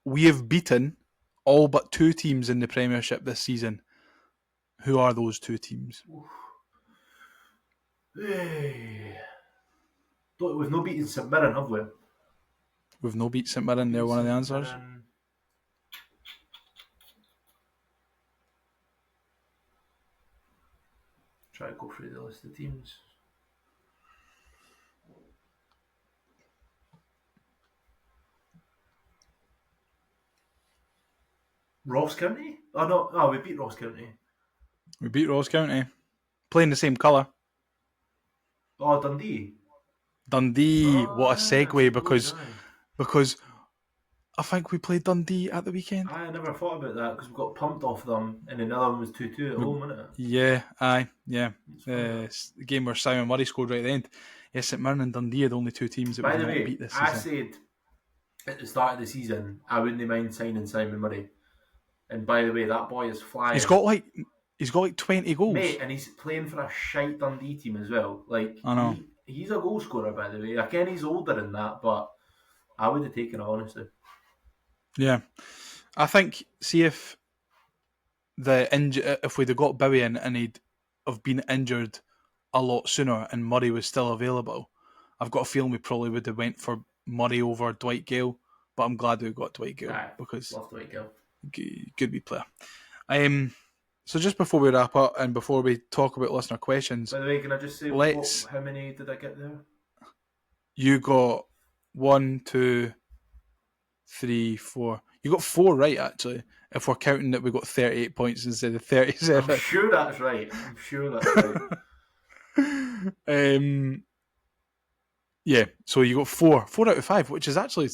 we have beaten all but 2 teams in the Premiership this season. Who are those 2 teams? We've not beaten St Mirren, have we? We've no beat St Mirren. They're one of the answers. Try to go through the list of teams. Ross County? Oh no, we beat Ross County. We beat Ross County. Playing the same colour. Oh, Dundee. Dundee. What a segue, because I think we played Dundee at the weekend. I never thought about that because we got pumped off them, and another one was 2-2 at home, wasn't it? Yeah, aye, yeah. It's funny that. The game where Simon Murray scored right at the end. Yeah, St Mirren and Dundee are the only two teams that By we've the not way, beat this I season. said at the start of the season I wouldn't mind signing Simon Murray, and by the way, that boy is flying. He's got like 20 goals. Mate, and he's playing for a shite Dundee team as well. Like, I know. he's a goal scorer, by the way. Again, he's older than that, but I would have taken it, honestly. Yeah. I think, see if if we'd have got Bowie in and he'd have been injured a lot sooner and Murray was still available, I've got a feeling we probably would have went for Murray over Dwight Gale, but I'm glad we got Dwight Gale because love Dwight Gale. Good wee player. So just before we wrap up and before we talk about listener questions, by the way, can I just say how many did I get there? You got 1, 2, 3, 4. You got 4 right, actually. If we're counting that we got 38 points instead of 37. I'm sure that's right. Yeah, so you got 4 out of 5, which is actually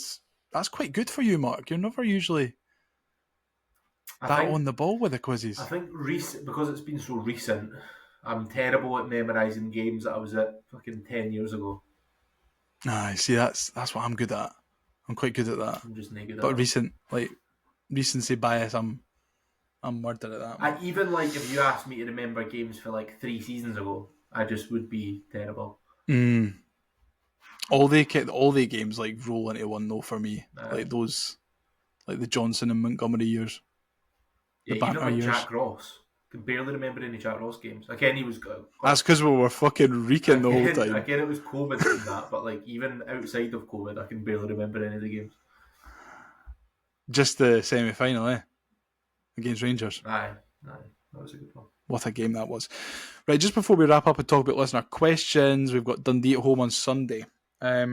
that's quite good for you, Mark. You're never usually on the ball with the quizzes. I think because it's been so recent, I'm terrible at memorising games that I was at fucking 10 years ago. Ah, see, that's what I'm good at. I'm quite good at that. I'm just naked. But recency bias, I'm murdered at that. Even like if you asked me to remember games for like 3 seasons ago, I just would be terrible. All the games like roll into one though for me. Like those, like the Johnson and Montgomery years. Yeah, the banter years. Jack Ross. I can barely remember any Jack Ross games. Again, he was good. That's because we were fucking reeking the whole time. Again, it was COVID and that, but like even outside of COVID, I can barely remember any of the games. Just the semi-final, against Rangers. Aye, that was a good one. What a game that was. Right, just before we wrap up and talk about listener questions, we've got Dundee at home on Sunday. A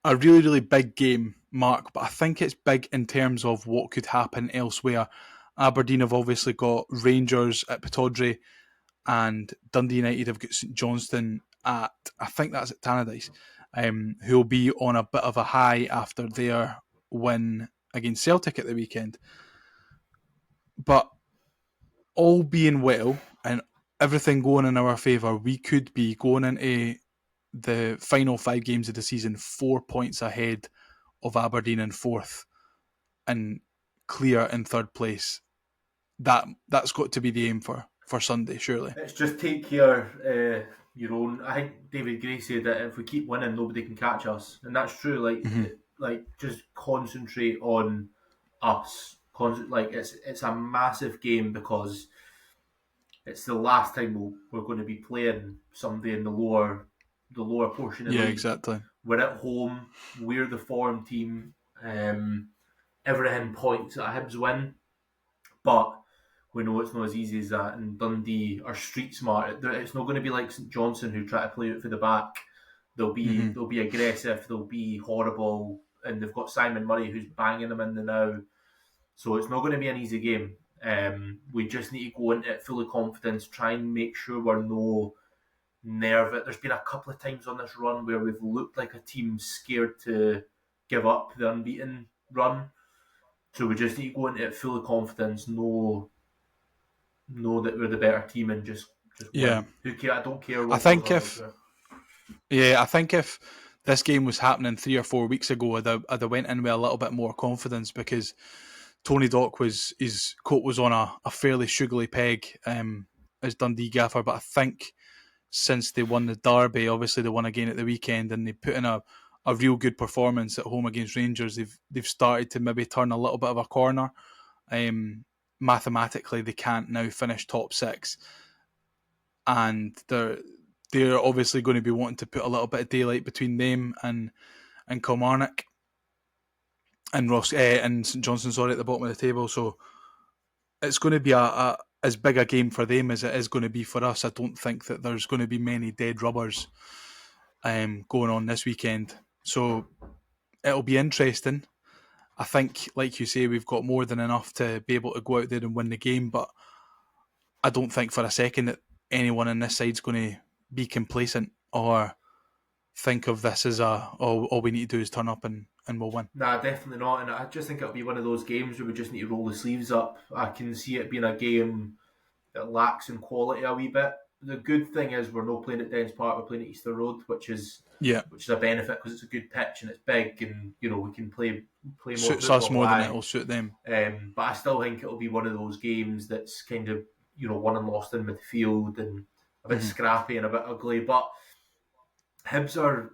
really, really big game, Mark, but I think it's big in terms of what could happen elsewhere. Aberdeen have obviously got Rangers at Pittodrie and Dundee United have got St Johnstone at, I think that's at Tannadice, who will be on a bit of a high after their win against Celtic at the weekend. But all being well and everything going in our favour, we could be going into the final 5 games of the season 4 points ahead of Aberdeen in 4th and clear in 3rd place. That's got to be the aim for Sunday, surely. It's just take care your own. I think David Gray said that if we keep winning, nobody can catch us, and that's true. Like just concentrate on us. It's a massive game because it's the last time we're going to be playing somebody in the lower portion of the league. Exactly. We're at home. We're the form team. Everything points at a Hibs win, but we know it's not as easy as that. And Dundee are street smart. It's not going to be like St Johnstone who try to play it for the back. They'll be aggressive. They'll be horrible, and they've got Simon Murray who's banging them in the now. So it's not going to be an easy game. We just need to go into it full of confidence. Try and make sure we're no nervous. There's been a couple of times on this run where we've looked like a team scared to give up the unbeaten run. So we just need to go into it full of confidence, know that we're the better team and just win. Who care? I don't care what I think if this game was happening 3 or 4 weeks ago, I'd have went in with a little bit more confidence because Tony Dock his coat was on a fairly sugary peg as Dundee gaffer, but I think since they won the derby, obviously they won again at the weekend, and they put in a real good performance at home against Rangers. They've started to maybe turn a little bit of a corner. Mathematically, they can't now finish top 6, and they're obviously going to be wanting to put a little bit of daylight between them and Kilmarnock and Ross and St Johnstone, at the bottom of the table. So it's going to be as big a game for them as it is going to be for us. I don't think that there's going to be many dead rubbers going on this weekend. So it'll be interesting. I think, like you say, we've got more than enough to be able to go out there and win the game, but I don't think for a second that anyone on this side's going to be complacent or think of this as all we need to do is turn up and we'll win. Nah, definitely not. And I just think it'll be one of those games where we just need to roll the sleeves up. I can see it being a game that lacks in quality a wee bit. The good thing is we're not playing at Dens Park, we're playing at Easter Road, which is a benefit because it's a good pitch and it's big, and we can play more Suits football. us more than it'll suit them. But I still think it'll be one of those games that's kind of won and lost in midfield and a bit scrappy and a bit ugly. But Hibs are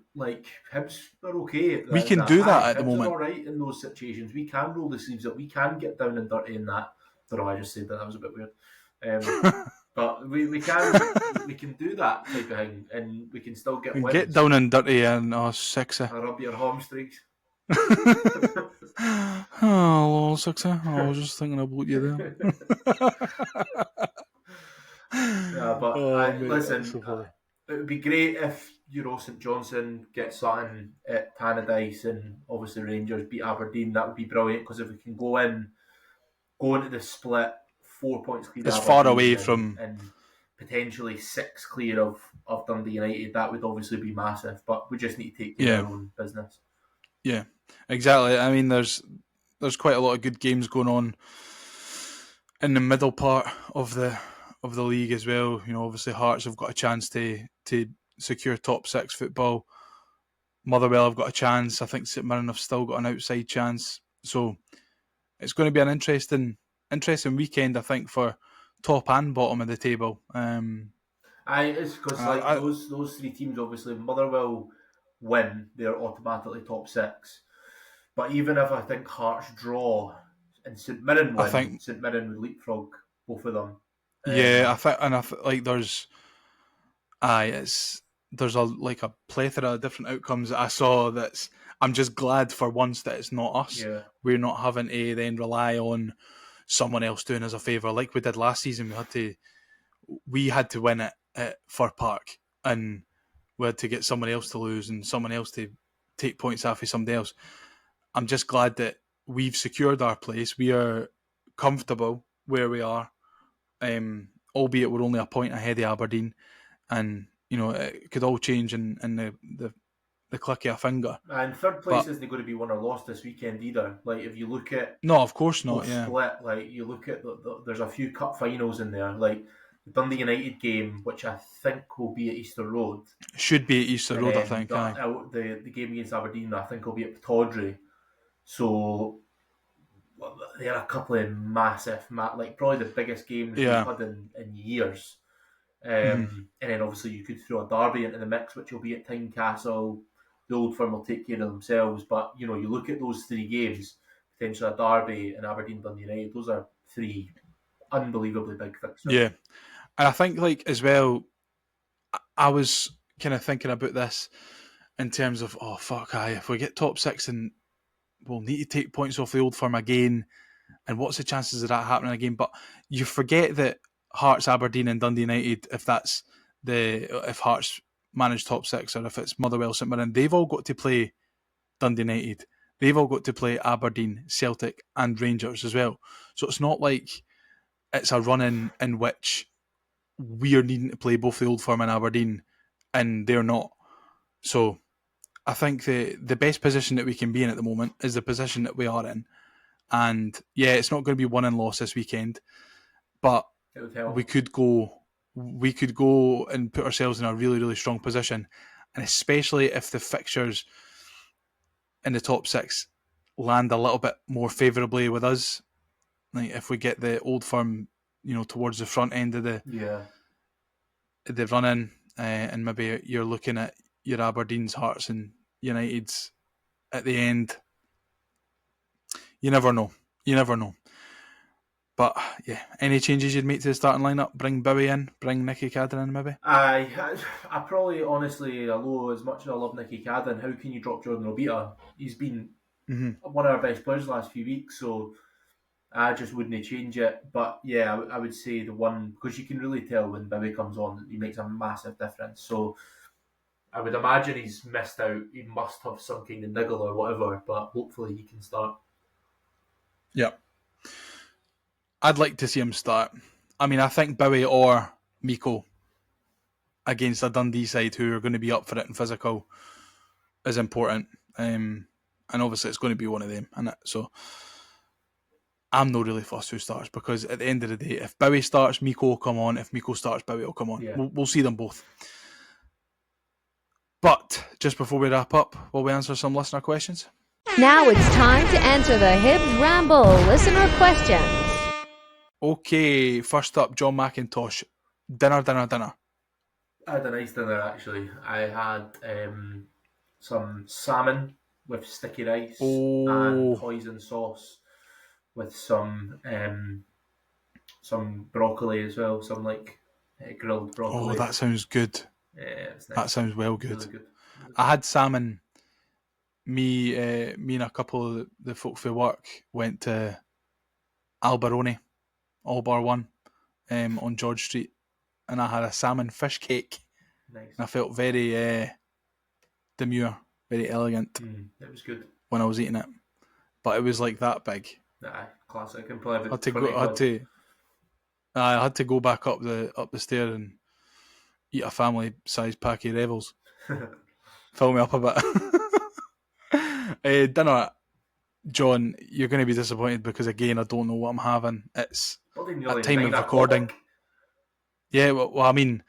okay. We can do that at the moment. Hibs are all right in those situations. We can roll the sleeves up. We can get down and dirty in that. I don't know. I just said that was a bit weird. But we can do that type of thing, and we can still get wins. Get down and dirty and sexy. I rub your hamstrings. Oh, sexy. I was just thinking about you there. Yeah, but mate, listen, so it would be great if St Johnstone get something at Tannadice, and obviously Rangers beat Aberdeen. That would be brilliant, because if we can go into the split 4 points clear, it's of far Aberdeen away and, from and potentially 6 clear of Dundee United. That would obviously be massive, but we just need to take care of our own business. Yeah, exactly. I mean, there's quite a lot of good games going on in the middle part of the league as well. Obviously Hearts have got a chance to secure top 6 football. Motherwell have got a chance. I think St Mirren have still got an outside chance. So it's going to be an interesting weekend, I think, for top and bottom of the table. It's because those 3 teams, obviously, Motherwell win, they're automatically top 6. But even if I think Hearts draw and St Mirren win, St Mirren would leapfrog both of them. I think there's a plethora of different outcomes that I saw. I'm just glad for once that it's not us. Yeah. We're not having to then rely on someone else doing us a favour like we did last season. We had to win it at Fir Park, and we had to get somebody else to lose and someone else to take points off of somebody else. I'm just glad that we've secured our place. We are comfortable where we are, albeit we're only a point ahead of Aberdeen, and it could all change in the click of a finger. And third place isn't going to be won or lost this weekend either. Like, if you look at no, of course not. Yeah, split. Like, you look at there's a few cup finals in there. Like the Dundee United game, which I think will be at Easter Road. Should be at Easter Road, I think. The game against Aberdeen, I think, will be at Tawdry. So there are a couple of massive, probably the biggest games we've had in years. And then obviously you could throw a derby into the mix, which will be at Tynecastle. The Old Firm will take care of themselves, but you look at those 3 games, potentially a derby and Aberdeen, Dundee United. Those are 3 unbelievably big fixtures. Yeah, and I think as well, I was kind of thinking about this in terms of if we get top 6 and we'll need to take points off the Old Firm again, and what's the chances of that happening again? But you forget that Hearts, Aberdeen and Dundee United, if Hearts manage top 6, or if it's Motherwell, St Mirren, they've all got to play Dundee United. They've all got to play Aberdeen, Celtic and Rangers as well. So it's not like it's a run in which we are needing to play both the Old Firm and Aberdeen, and they're not. So I think the best position that we can be in at the moment is the position that we are in. And yeah, it's not going to be won and lost this weekend, but we could go and put ourselves in a really, really strong position. And especially if the fixtures in the top 6 land a little bit more favourably with us, like if we get the Old Firm, towards the front end of the run-in, and maybe you're looking at your Aberdeens, Hearts and Uniteds at the end. You never know. But yeah, any changes you'd make to the starting lineup? Bring Bowie in, bring Nicky Cadden in, maybe? I probably, honestly, although as much as I love Nicky Cadden, how can you drop Jordan Obita? He's been one of our best players the last few weeks, so I just wouldn't change it. But yeah, I would say the one, because you can really tell when Bowie comes on, he makes a massive difference. So I would imagine he's missed out. He must have some kind of niggle or whatever, but hopefully he can start. Yeah. I'd like to see him start. I mean, I think Bowie or Miko against a Dundee side who are going to be up for it and physical is important. And and obviously it's going to be one of them, innit? So I'm not really fussed who starts, because at the end of the day, if Bowie starts, Miko will come on. If Miko starts, Bowie will come on. Yeah. We'll see them both. But just before we wrap up, will we answer some listener questions? Now it's time to answer the Hibs Ramble listener questions. Okay, first up, John McIntosh. Dinner. I had a nice dinner, actually. I had some salmon with sticky rice and hoisin sauce with some broccoli as well, some grilled broccoli. Oh, that sounds good. Yeah, it's nice. That sounds well good. Really good. I had salmon. Me and a couple of the folk for work went to Albarone, All Bar One, on George Street, and I had a salmon fish cake. Nice. And I felt very demure, very elegant It was good when I was eating it, but it was like that big. Nah, classic. And probably I had to go back up the stair and eat a family size pack of Revels. Fill me up a bit. Dinner, John, you're going to be disappointed because again I don't know what I'm having. It's at time of recording. Yeah, well, I mean,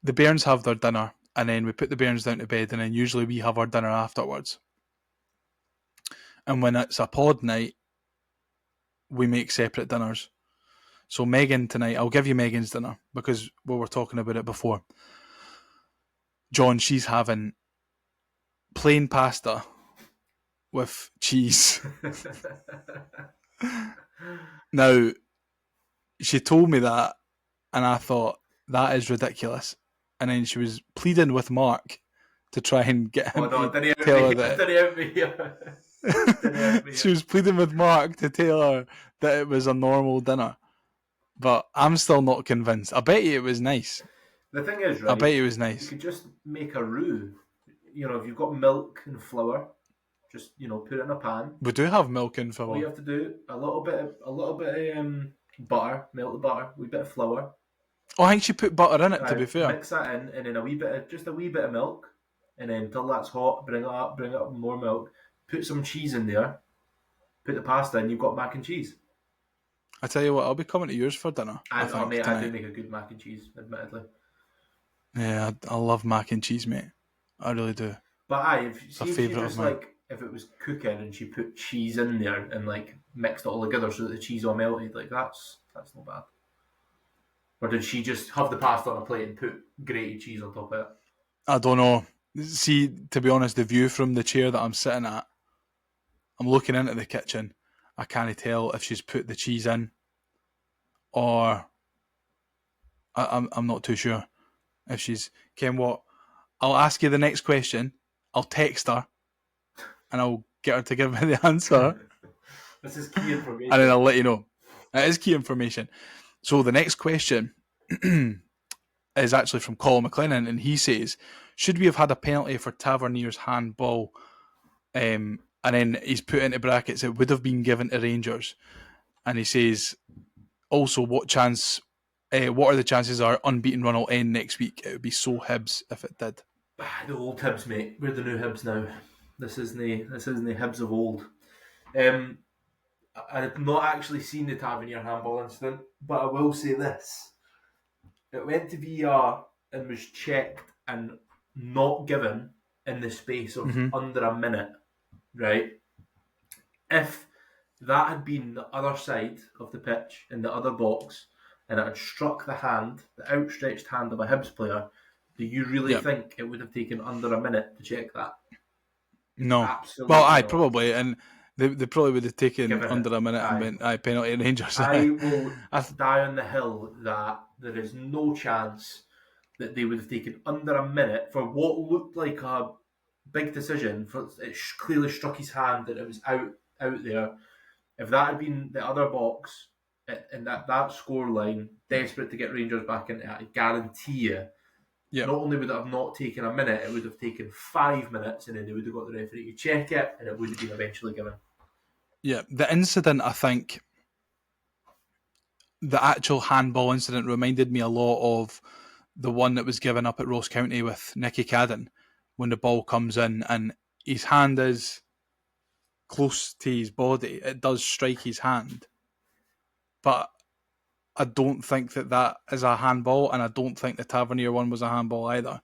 the bairns have their dinner, and then we put the bairns down to bed, and then usually we have our dinner afterwards. And when it's a pod night, we make separate dinners. So Megan tonight, I'll give you Megan's dinner because we were talking about it before. John, she's having plain pasta with cheese. Now, she told me that, and I thought, that is ridiculous. And then she was pleading with Marc to try and get him to tell her that. She was pleading with Marc to tell her that it was a normal dinner. But I'm still not convinced. I bet you it was nice. The thing is, right, I bet it was nice. You could just make a roux. You know, if you've got milk and flour, just, you know, put it in a pan. We do have milk and flour. All you have to do, a little bit of butter, melt the butter, a wee bit of flour. Oh, I think she put butter in it, to be fair. Mix that in, and then a wee bit of milk, and then until that's hot, bring it up with more milk, put some cheese in there, put the pasta in, you've got mac and cheese. I tell you what, I'll be coming to yours for dinner. I do make a good mac and cheese, admittedly. Yeah, I love mac and cheese, mate. I really do. But it's a favourite of mine. If it was cooking and she put cheese in there and like mixed it all together so that the cheese all melted, like that's not bad. Or did she just have the pasta on a plate and put grated cheese on top of it? I don't know. See, to be honest, the view from the chair that I'm sitting at, I'm looking into the kitchen. I can't tell if she's put the cheese in, or I'm not too sure if she's. Ken, what? I'll ask you the next question. I'll text her, and I'll get her to give me the answer. This is key information. And then I'll let you know. It is key information. So the next question is actually from Colin McLennan, and he says, should we have had a penalty for Tavernier's handball? And then he's put into brackets, it would have been given to Rangers. And he says, also, what are the chances our unbeaten run will end next week? It would be so Hibs if it did. The old Hibs, mate. We're the new Hibs now. This isn't the Hibs of old. I've not actually seen the Tavernier handball incident, but I will say this. It went to VAR and was checked and not given in the space of under a minute, right? If that had been the other side of the pitch, in the other box, and it had struck the outstretched hand of a Hibs player, do you really think it would have taken under a minute to check that? No. Absolutely well, not. Probably, and they probably would have taken under a minute and went, penalty and Rangers. I will die on the hill that there is no chance that they would have taken under a minute for what looked like a big decision. It clearly struck his hand and it was out there. If that had been the other box and that score line, desperate to get Rangers back into it, I guarantee you, not only would it have not taken a minute, it would have taken 5 minutes, and then they would have got the referee to check it, and it would have been eventually given. Yeah, the incident, I think, the actual handball incident reminded me a lot of the one that was given up at Ross County with Nicky Cadden, when the ball comes in and his hand is close to his body, it does strike his hand. But I don't think that is a handball, and I don't think the Tavernier one was a handball either.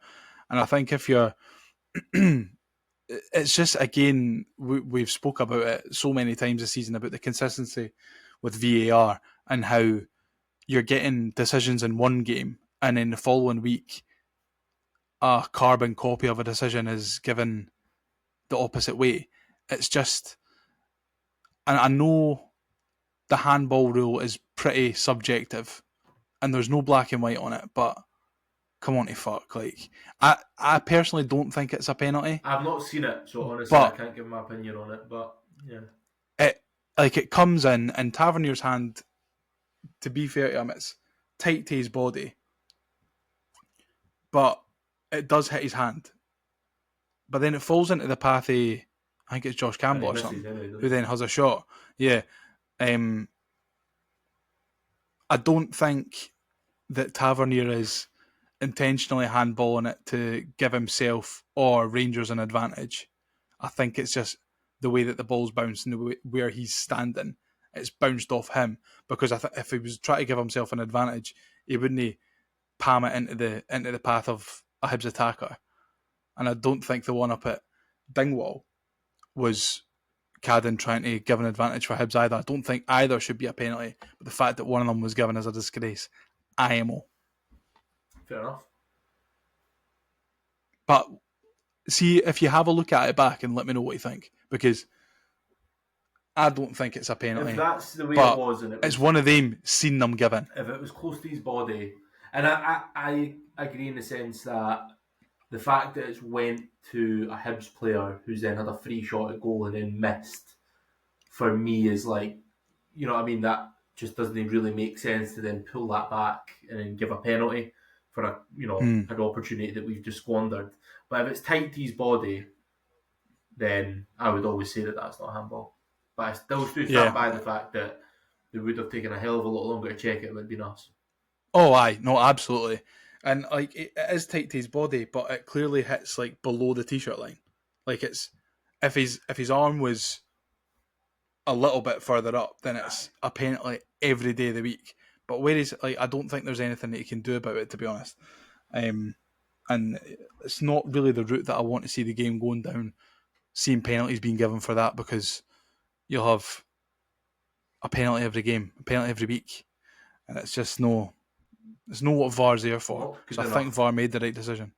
And I think if you're... it's just, again, we've spoke about it so many times this season, about the consistency with VAR and how you're getting decisions in one game, and in the following week, a carbon copy of a decision is given the opposite way. It's just... And I know the handball rule is pretty subjective, and there's no black and white on it, but come on to fuck. Like, I personally don't think it's a penalty. I've not seen it, so honestly I can't give my opinion on it, but yeah. It comes in, and Tavernier's hand, to be fair to him, it's tight to his body, but it does hit his hand. But then it falls into the path of, I think it's Josh Campbell or something, who then has a shot. Yeah. I don't think that Tavernier is intentionally handballing it to give himself or Rangers an advantage. I think it's just the way that the ball's bounced and the way where he's standing. It's bounced off him, because if he was trying to give himself an advantage, he wouldn't palm it into the path of a Hibs attacker. And I don't think the one up at Dingwall was Cadden trying to give an advantage for Hibs either. I don't think either should be a penalty, but the fact that one of them was given is a disgrace. IMO. Fair enough. But see, if you have a look at it back and let me know what you think, because I don't think it's a penalty. If that's the way it was, and it's one of them seen them given. If it was close to his body, and I agree in the sense that the fact that it's went to a Hibs player who's then had a free shot at goal and then missed, for me is like, you know what I mean, that just doesn't really make sense to then pull that back and then give a penalty for an opportunity that we've just squandered. But if it's tight to his body, then I would always say that that's not a handball. But I still stand by the fact that they would have taken a hell of a lot longer to check it. It would be nice. Oh, aye, no, absolutely. And like it is tight to his body, but it clearly hits like below the t-shirt line. Like it's if his arm was a little bit further up, then it's a penalty every day of the week. But where is like I don't think there's anything that he can do about it, to be honest. And it's not really the route that I want to see the game going down, seeing penalties being given for that, because you'll have a penalty every game, a penalty every week, and it's just no. It's not what VAR's there for. So I think VAR made the right decision.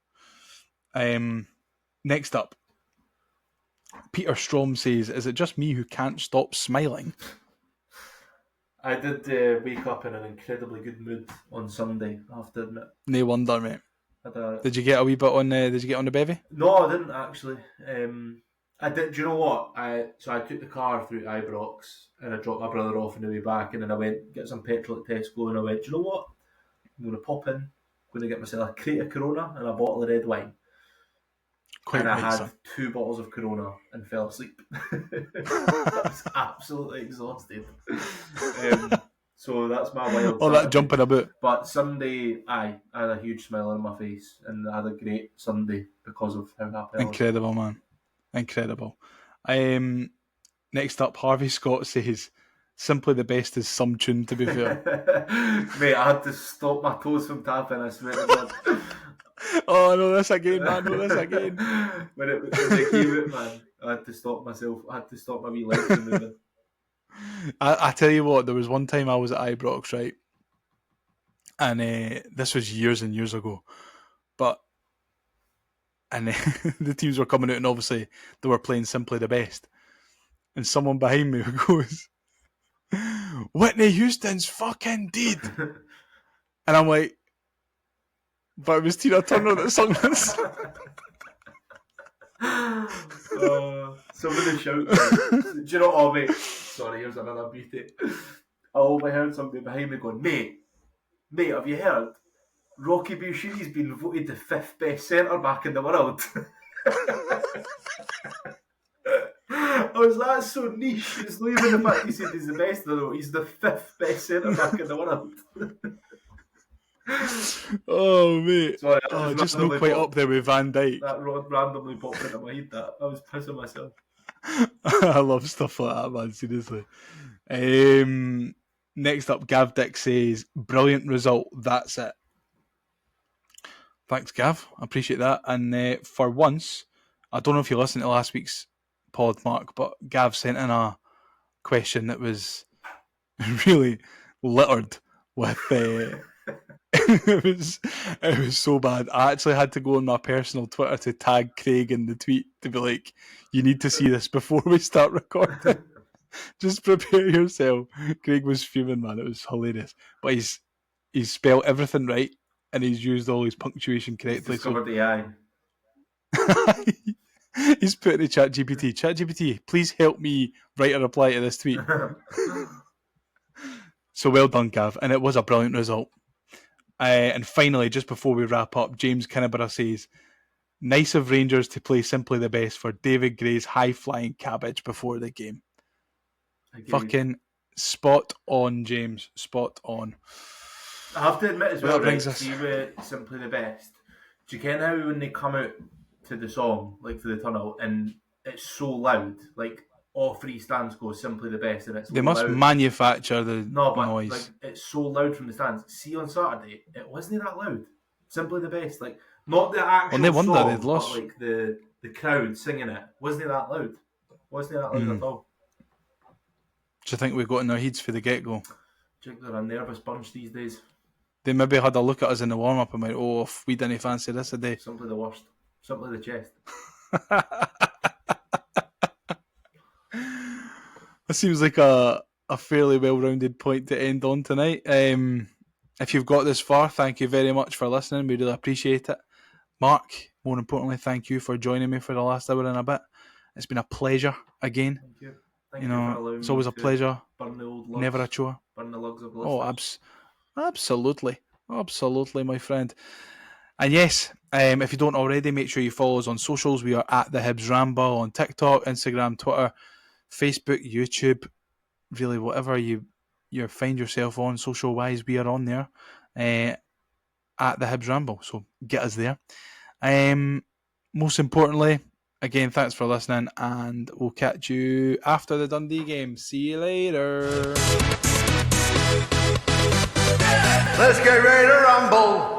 Next up, Peter Strom says, "Is it just me who can't stop smiling?" I did wake up in an incredibly good mood on Sunday, I have to admit. No wonder, mate. Did you get a wee bit on? Did you get on the bevy? No, I didn't actually. I did. Do you know what? I took the car through Ibrox and I dropped my brother off on the way back, and then I went get some petrol at Tesco, and I went, do you know what? I'm going to pop in, going to get myself a crate of Corona and a bottle of red wine. Quite and I right, had sir. 2 bottles of Corona and fell asleep. I was absolutely exhausted. So that's my wild All that jumping about. But Sunday, I had a huge smile on my face and I had a great Sunday because of how happy I was. Incredible, man. Incredible. Next up, Harvey Scott says, "Simply the best is some tune, to be fair." Mate, I had to stop my toes from tapping, I swear to God. Oh, no, this again, man. No, this again. when it came out, man, I had to stop myself. I had to stop my wee legs from moving. I tell you what, there was one time I was at Ibrox, right? And this was years and years ago. And the teams were coming out, and obviously they were playing Simply the Best. And someone behind me goes, "Whitney Houston's fucking dead." And I'm like, but it was Tina Turner that sung this. Somebody shouted. Do you know what, mate? Sorry, here's another beauty. I overheard somebody behind me going, mate, have you heard? Rocky Bushiri's been voted the 5th best centre-back in the world. I was like, that's so niche. It's not even the fact he said he's the best, though. He's the 5th best centre-back in the world. Oh, mate. Sorry, Just not quite up there with Van Dijk. That randomly popped into my head. That I was pissing myself. I love stuff like that, man. Seriously. Next up, Gav Dick says, brilliant result. That's it. Thanks, Gav. I appreciate that. And for once, I don't know if you listened to last week's pod, Mark, but Gav sent in a question that was really littered with. It was so bad. I actually had to go on my personal Twitter to tag Craig in the tweet to be like, you need to see this before we start recording. Just prepare yourself. Craig was fuming, man. It was hilarious. But he's spelled everything right and he's used all his punctuation correctly. He's discovered AI. He's put in ChatGPT. ChatGPT, please help me write a reply to this tweet. So well done, Gav. And it was a brilliant result. And finally, just before we wrap up, James Kinneborough says, nice of Rangers to play simply the best for David Gray's high-flying cabbage before the game. Agreed. Fucking spot on, James. Spot on. I have to admit as well, That brings right, us- see with Simply the Best, do you ken how when they come out to the song, like to the tunnel, and it's so loud, like all three stands go Simply the Best, and it's They must loud. manufacture the No, but noise. like it's so loud from the stands. See on Saturday, it wasn't that loud. Simply the Best, like not the actual no wonder song, they'd lost. but like the crowd singing it wasn't that loud. Wasn't that loud at all. Do you think we got in their heads for the get-go? Jake, they're a nervous bunch these days. They maybe had a look at us in the warm-up and went, oh, if we didn't fancy this today. Simply the worst. Simply the chest. That seems like a fairly well-rounded point to end on tonight. If you've got this far, thank you very much for listening. We really appreciate it. Mark, more importantly, thank you for joining me for the last hour and a bit. It's been a pleasure again. Thank you. Thank You you for know, allowing it's always me a to pleasure. burn the old lugs, Never a chore. burn the lugs of Oh, listeners. absolutely. Absolutely, my friend. And yes, if you don't already, make sure you follow us on socials. We are at the Hibs Ramble on TikTok, Instagram, Twitter, Facebook, YouTube, really whatever you find yourself on social-wise, we are on there at the Hibs Ramble. So get us there. Most importantly, again, thanks for listening, and we'll catch you after the Dundee game. See you later. Let's get ready to rumble.